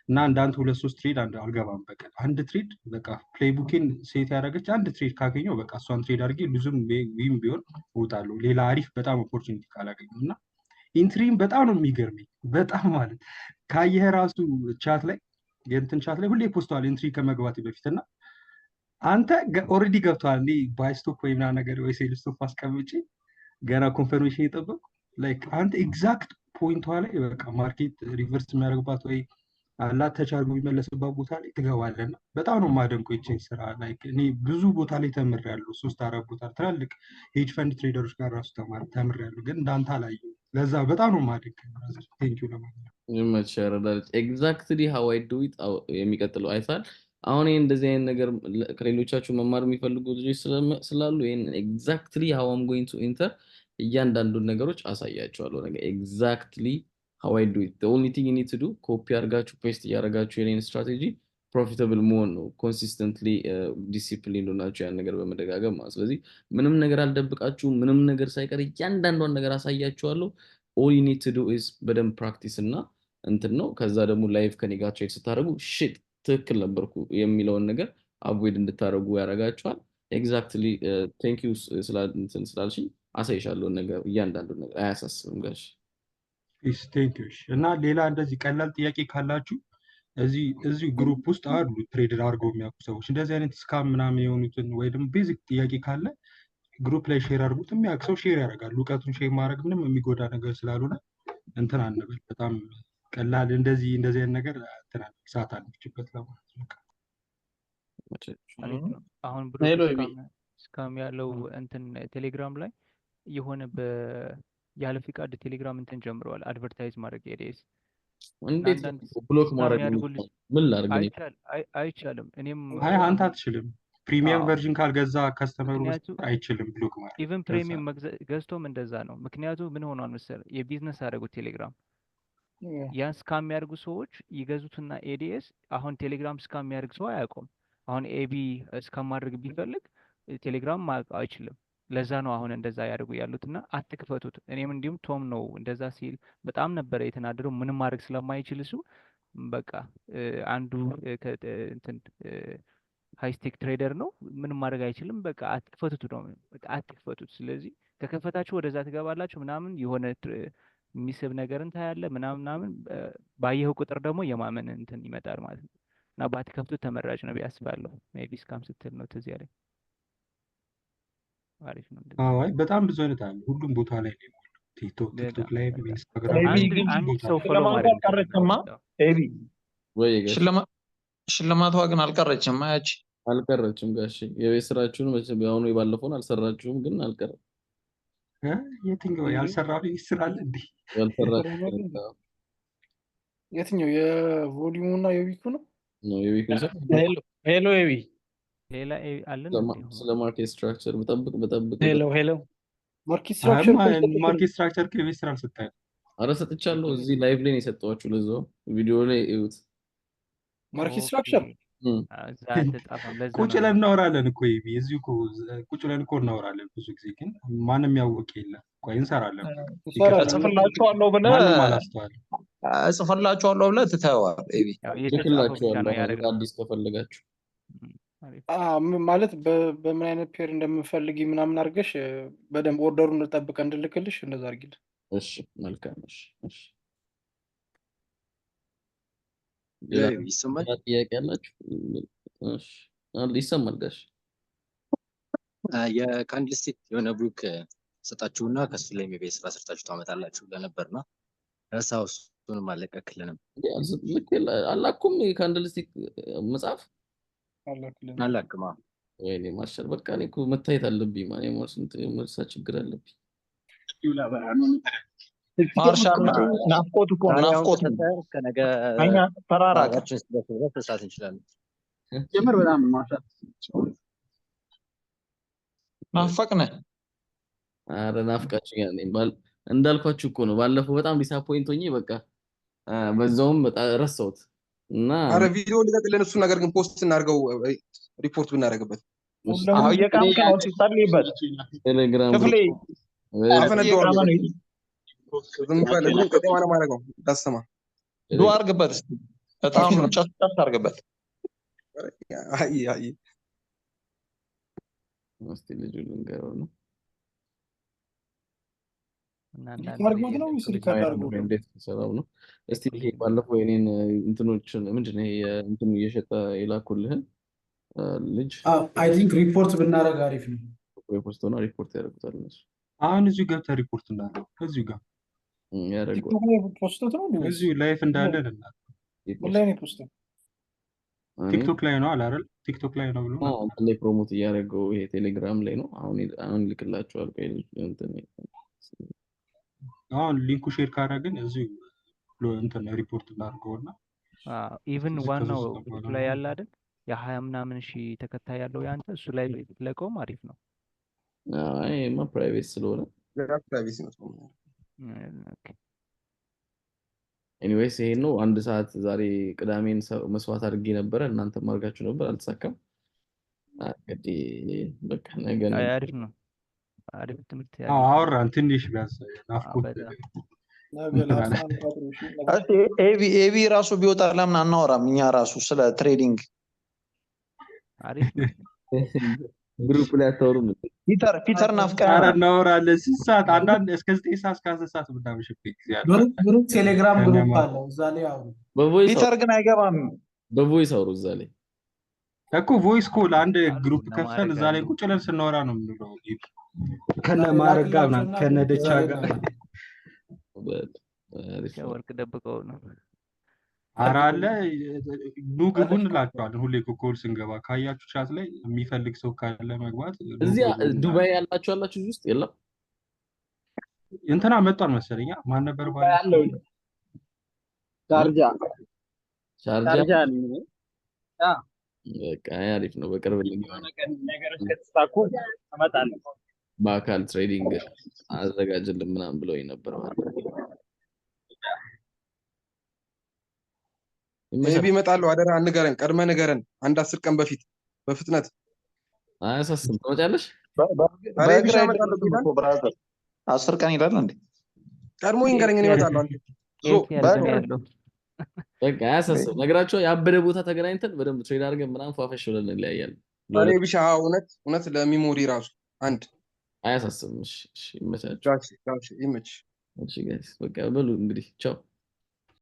እና እንዳንተ 2-3 ትሬድ አልገባም። በቃ አንድ ትሬድ በቃ ፕሌይቡኬን ሴት ያደረገች አንድ ትሬድ ካገኘው በቃ እሷን ትሬድ አድርጌ ሉዝም ዊም ቢሆን እወጣለሁ። ሌላ አሪፍ በጣም ኦፖርቹኒቲ ካላገኘው እና ኢንትሪም በጣም ነው የሚገርመኝ። በጣም ማለት ካየህ ራሱ ቻት ላይ የእንትን ቻት ላይ ሁሌ ፖስተዋል ኢንትሪ ከመግባት በፊት እና አንተ ኦልሬዲ ገብተዋል። እኔ ባይስቶፕ ወይ ምናምን ነገር ወይ ሴል ስቶፕ አስቀምጬ ገና ኮንፈርሜሽን የጠበቁ ላይክ አንተ ኤግዛክት ፖይንቷ ላይ በቃ ማርኬት ሪቨርስ የሚያደርግባት ወይ አላት ተቻርጎ የሚመለስባት ቦታ ላይ ትገባለና በጣም ነው የማደንቀው ይህችን ስራ። ላይክ እኔ ብዙ ቦታ ላይ ተምሬያለሁ። 3-4 ቦታ ትላልቅ ሄጅ ፈንድ ትሬደሮች ጋር ራሱ ተምሬያለሁ፣ ግን እንዳንተ አላየሁም። ለዛ በጣም ነው የማደንቀው። ቴንኪው ለማለት ነው። ይመችሻል። ኤግዛክትሊ ሃው አይ ዱ ኢት የሚቀጥለው አይታል። አሁን ይሄን እንደዚህ አይነት ነገር ከሌሎቻችሁ መማር የሚፈልጉ ልጆች ስላሉ ይሄን ኤግዛክትሊ ሃው አም ጎይንግ ቱ ኢንተር እያንዳንዱን ነገሮች አሳያቸዋለሁ። ነገር ኤግዛክትሊ ሃው አይ ዱ ኢት ዘ ኦንሊ ቲንግ ዩ ኒድ ቱ ዱ ኮፒ አድርጋችሁ ፔስት እያደረጋችሁ የኔን ስትራቴጂ ፕሮፊታብል መሆን ነው። ኮንሲስተንትሊ ዲሲፕሊን ሆናችሁ ያን ነገር በመደጋገም ማለት። ስለዚህ ምንም ነገር አልደብቃችሁ፣ ምንም ነገር ሳይቀር እያንዳንዷን ነገር አሳያችኋለሁ። ኦል ዩ ኒድ ቱ ዱ ኢዝ በደንብ ፕራክቲስ እና እንትን ነው። ከዛ ደግሞ ላይቭ ከኔ ጋር ትሬድ ስታደርጉ ሽት ትክክል ነበርኩ የሚለውን ነገር አቮይድ እንድታደርጉ ያደርጋችኋል። ኤግዛክትሊ ቴንክ ዩ ስላልሽኝ አሳይሻለሁ ነገር እያንዳንዱን ነገር አያሳስብም ጋሽ። ቴንክ ዩ። እና ሌላ እንደዚህ ቀላል ጥያቄ ካላችሁ እዚህ ግሩፕ ውስጥ አሉ ትሬድ አድርገው የሚያውቁ ሰዎች እንደዚህ አይነት ስካም ምናምን የሆኑትን ወይ ደግሞ ቤዚክ ጥያቄ ካለ ግሩፕ ላይ ሼር አድርጉት። የሚያውቅ ሰው ሼር ያደርጋል። እውቀቱን ሼር ማድረግ ምንም የሚጎዳ ነገር ስላልሆነ እንትን አንበል። በጣም ቀላል እንደዚህ አይነት ነገር እንትን ሰዓት አንችበት ለማለት ነው። አሁን ብሩ ስካም ያለው እንትን ቴሌግራም ላይ የሆነ ያለ ፍቃድ ቴሌግራም እንትን ጀምረዋል አድቨርታይዝ ማድረግ ኤዲኤስ። እንዴት ብሎክ ማድረግ ምን ላድርግ? አይቻልም። እኔም አይ አንተ አትችልም። ፕሪሚየም አዎ ቨርዥን ካልገዛ ከስተመሩ ምክንያቱ በስተቀር አይችልም ብሎክ ማድረግ። ኢቨን ለዛ ፕሪሚየም ገዝቶም እንደዛ ነው። ምክንያቱ ምን ሆኗል መሰለህ የቢዝነስ አደረጉት ቴሌግራም ያን ስካም የሚያደርጉ ሰዎች ይገዙትና ኤዲኤስ አሁን ቴሌግራም ስካም የሚያደርግ ሰው አያውቀውም። አሁን ኤቢ ስካም ማድረግ ቢፈልግ ቴሌግራም ማወቅ አይችልም። ለዛ ነው አሁን እንደዛ ያደርጉ ያሉት እና አትክፈቱት። እኔም እንዲሁም ቶም ነው እንደዛ ሲል በጣም ነበረ የተናደደው። ምንም ማድረግ ስለማይችል እሱ በቃ አንዱ እንትን ሃይስቴክ ትሬደር ነው። ምንም ማድረግ አይችልም። በቃ አትክፈቱት ነው በቃ አትክፈቱት። ስለዚህ ከከፈታችሁ ወደዛ ትገባላችሁ ምናምን የሆነ የሚስብ ነገር እንታያለ ምናምን ባየኸው ቁጥር ደግሞ የማመን እንትን ይመጣል ማለት ነው። እና ባትከፍቱት ተመራጭ ነው ብዬ አስባለሁ። ሜይ ቢ ስካም ስትል ነው ትዝ ያለኝ። አሪፍ ነው እንደዛ። አይ በጣም ብዙ አይነት አለ። ሁሉም ቦታ ላይ ነው የሞላው። ቲክቶክ ላይ፣ በጣም ኢንስታግራም ኤቢ ላይ፣ ግን አንድ ቦታ ሰው ላይ ፎሎ ሽልማቷ ማድረግ አልቀረችማ። ነው። ኤቢ ወይ ጋሽ ሽልማቷ ግን አልቀረችም። ያቺ አልቀረችም ጋሽ የቤት ስራችሁን መቼም ያሁኑ የባለፈውን አልሰራችሁም፣ ግን አልቀረም የትኛው ያልሰራ ስራ አለ እንዴ? ያልሰራችሁ የትኛው የቮሊዩሙ እና የዊኩ ነው? ነው የዊክን ሰው ሄሎ ኤቢ ሌላ አለን ስለ ማርኬት ስትራክቸር በጠብቅ ሄሎ ሄሎ ማርኬት ስትራክቸር ማርኬት ስትራክቸር ከቤት ስራ አልሰጣኝም። ኧረ ሰጥቻለሁ። እዚህ ላይቭ ላይ ነው የሰጠኋችሁ። ለዛው ቪዲዮ ላይ እዩት። ማርኬት ስትራክቸር እዛ አልተጻፈም። ለዛ ቁጭ ነው ብለን እናወራለን እኮ ይሄ እዚሁ እኮ ቁጭ ብለን እኮ እናወራለን። ብዙ ጊዜ ግን ማንም ያወቅ የለም። ቆይ እንሰራለን። እጽፍላችኋለሁ ብለህ ማንም አላስተዋልም። እጽፍላችኋለሁ ብለህ ትተኸዋል። ኤቢ ያው የተጻፈው ብቻ ነው ልክላችኋለሁ ያደረግነው። አዲስ ከፈለጋችሁ አሪፍ ማለት በምን አይነት ፔር እንደምፈልግ ምናምን አድርገሽ በደንብ ኦርደሩን ጠብቀ እንድልክልሽ እንደዛ አድርጊልን። እሺ መልካም። እሺ እሺ ይሰማል? ሌላ ጥያቄ ያላችሁ? እሺ ይሰማል ጋሽ። የካንድልስቲክ የሆነ ቡክ ሰጣችሁና ከሱ ላይ የቤት ስራ ሰርታችሁ ታመጣላችሁ ለነበርና ረሳው። እሱንም አለቀክልንም ልክ አላኩም የካንድልስቲክ መጽሐፍ አላክማ ወይኔ ማርሻል በቃ እኔ እኮ መታየት አለብኝ ማለት ነው። ስንት መርሳ ችግር አለብኝ። ማርሻል ናፍቆት እኮ ናፍቆት ከነገ እኛ ተራራቅ መስራት እንችላለን። ጀምር በጣም ማርሻል ናፈቅነ። ኧረ ናፍቃችሁኛል። እንዳልኳችሁ እኮ ነው። ባለፈው በጣም ዲሳፖይንት ሆኜ በቃ በዛውም በጣም ረሳሁት እና አረ ቪዲዮ ልቀቅልን። እሱ ነገር ግን ፖስት እናድርገው፣ ሪፖርት ብናደርግበት። አዎ የቃምክ ነው ሲጸልይበት ቴሌግራም ክፍሌ አፈነደዋለሁ። ዝም በል ግን ከተማ ነው ማድረገው። ዳሰማ ዱአ አድርግበት እስቲ በጣም ጨስ አድርግበት። አይ አይ እስቲ ልጁ ልንገረው ነው እና ሪካርድ ነው ወይስ ሪካርድ አድርጎ እንዴት ተሰራው ነው? እስቲ ይሄ ባለፈው የኔን እንትኖችን ምንድነው ይሄ እንትኑ እየሸጠ የላኩልህን ልጅ አይ ቲንክ ሪፖርት ብናደርግ አሪፍ ነው። ሪፖርት ነው ሪፖርት ያደርጉታል እነሱ። አሁን እዚሁ ገብተህ ሪፖርት እናደርገው። እዚሁ ጋር ያደርጉታል። ፖስቶት ነው እንዴ? እዚሁ ላይፍ እንዳለን እና ኦንላይን ፖስቶት ቲክቶክ ላይ ነው አይደል? ቲክቶክ ላይ ነው ብሎ እንትን ላይ ፕሮሞት እያደረገው ይሄ ቴሌግራም ላይ ነው። አሁን ልክላቸዋል። አሁን ሊንኩ ሼር ካደረግን እዚሁ እንትን ሪፖርት እናድርገውና ኢቭን ዋናው እሱ ላይ ያለ አይደል የ20 ምናምን ሺህ ተከታይ ያለው ያንተ እሱ ላይ ብትለቀውም አሪፍ ነው። አይ ፕራይቬት ስለሆነ ፕራይቬሲ ነው። ኤኒዌይስ ይሄን ነው። አንድ ሰዓት ዛሬ ቅዳሜን መስዋዕት አድርጌ ነበረ። እናንተም አድርጋችሁ ነበር፣ አልተሳካም። እንግዲህ በቃ ነገ አሪፍ ነው። አሪፍ ትምህርት አወራን ትንሽ ቢያንስ ናፍቆት ኤቢ ራሱ ቢወጣ ለምን አናወራም? እኛ ራሱ ስለ ትሬዲንግ አሪፍ ነው። ግሩፕ ላይ አታወሩም? ፒተር ናፍቀህ ኧረ እናወራለን። 6 ሰዓት አንዳንድ እስከ 9 ሰዓት እስከ 10 ሰዓት ብናመሽበት ጊዜ አለ። ግሩፕ ቴሌግራም ግሩፕ አለ እዛ ላይ አውሩ። ፒተር ግን አይገባም። በቮይስ አውሩ እዛ ላይ እኮ ቮይስ ኮል አንድ ግሩፕ ከፍተን እዛ ላይ ቁጭ ብለን ስናወራ ነው የምንለው። ከነ ማረግ ጋር ምናምን ከነ ደቻ ጋር ወርቅ ደብቀው ነው። ኧረ አለ ኑ ግቡ እንላቸዋለን። ሁሌ ኮል ስንገባ ካያችሁ ቻት ላይ የሚፈልግ ሰው ካለ መግባት። እዚህ ዱባይ ያላችሁ እዚህ ውስጥ የለም? እንትና መጣን መሰለኝ። ማን ነበር ያለው? ሻርጃ በቃ አሪፍ ነው። በቅርብ የሆነ ቀን ነገሮች ከተሳኩ እመጣለሁ። በአካል ትሬዲንግ አዘጋጅልን ምናምን ብለውኝ ነበር ማለት ነው። ኤቢ እመጣለሁ። አደራ ንገረን፣ ቀድመህ ንገረን። አንድ 10 ቀን በፊት በፍጥነት አያሳስብም። ትመጫለሽ? በእግር አይደለም እኮ ብራዘር፣ 10 ቀን ይላል እንዴ? ቀድሞ ይንገረኝ፣ እኔ እመጣለሁ። አንተ በቃ አያሳስብም። ነግራቸው ያበደ ቦታ ተገናኝተን በደንብ ትሬድ አድርገን ምናምን ፏፈሽ ብለን እንለያያለን። እኔ ብቻ እውነት ለሚሞሪ ራሱ አንድ አያሳስብም። እሺ ይመቻችሁ። ይመች። እሺ ጋይስ በቃ በሉ እንግዲህ ቻው።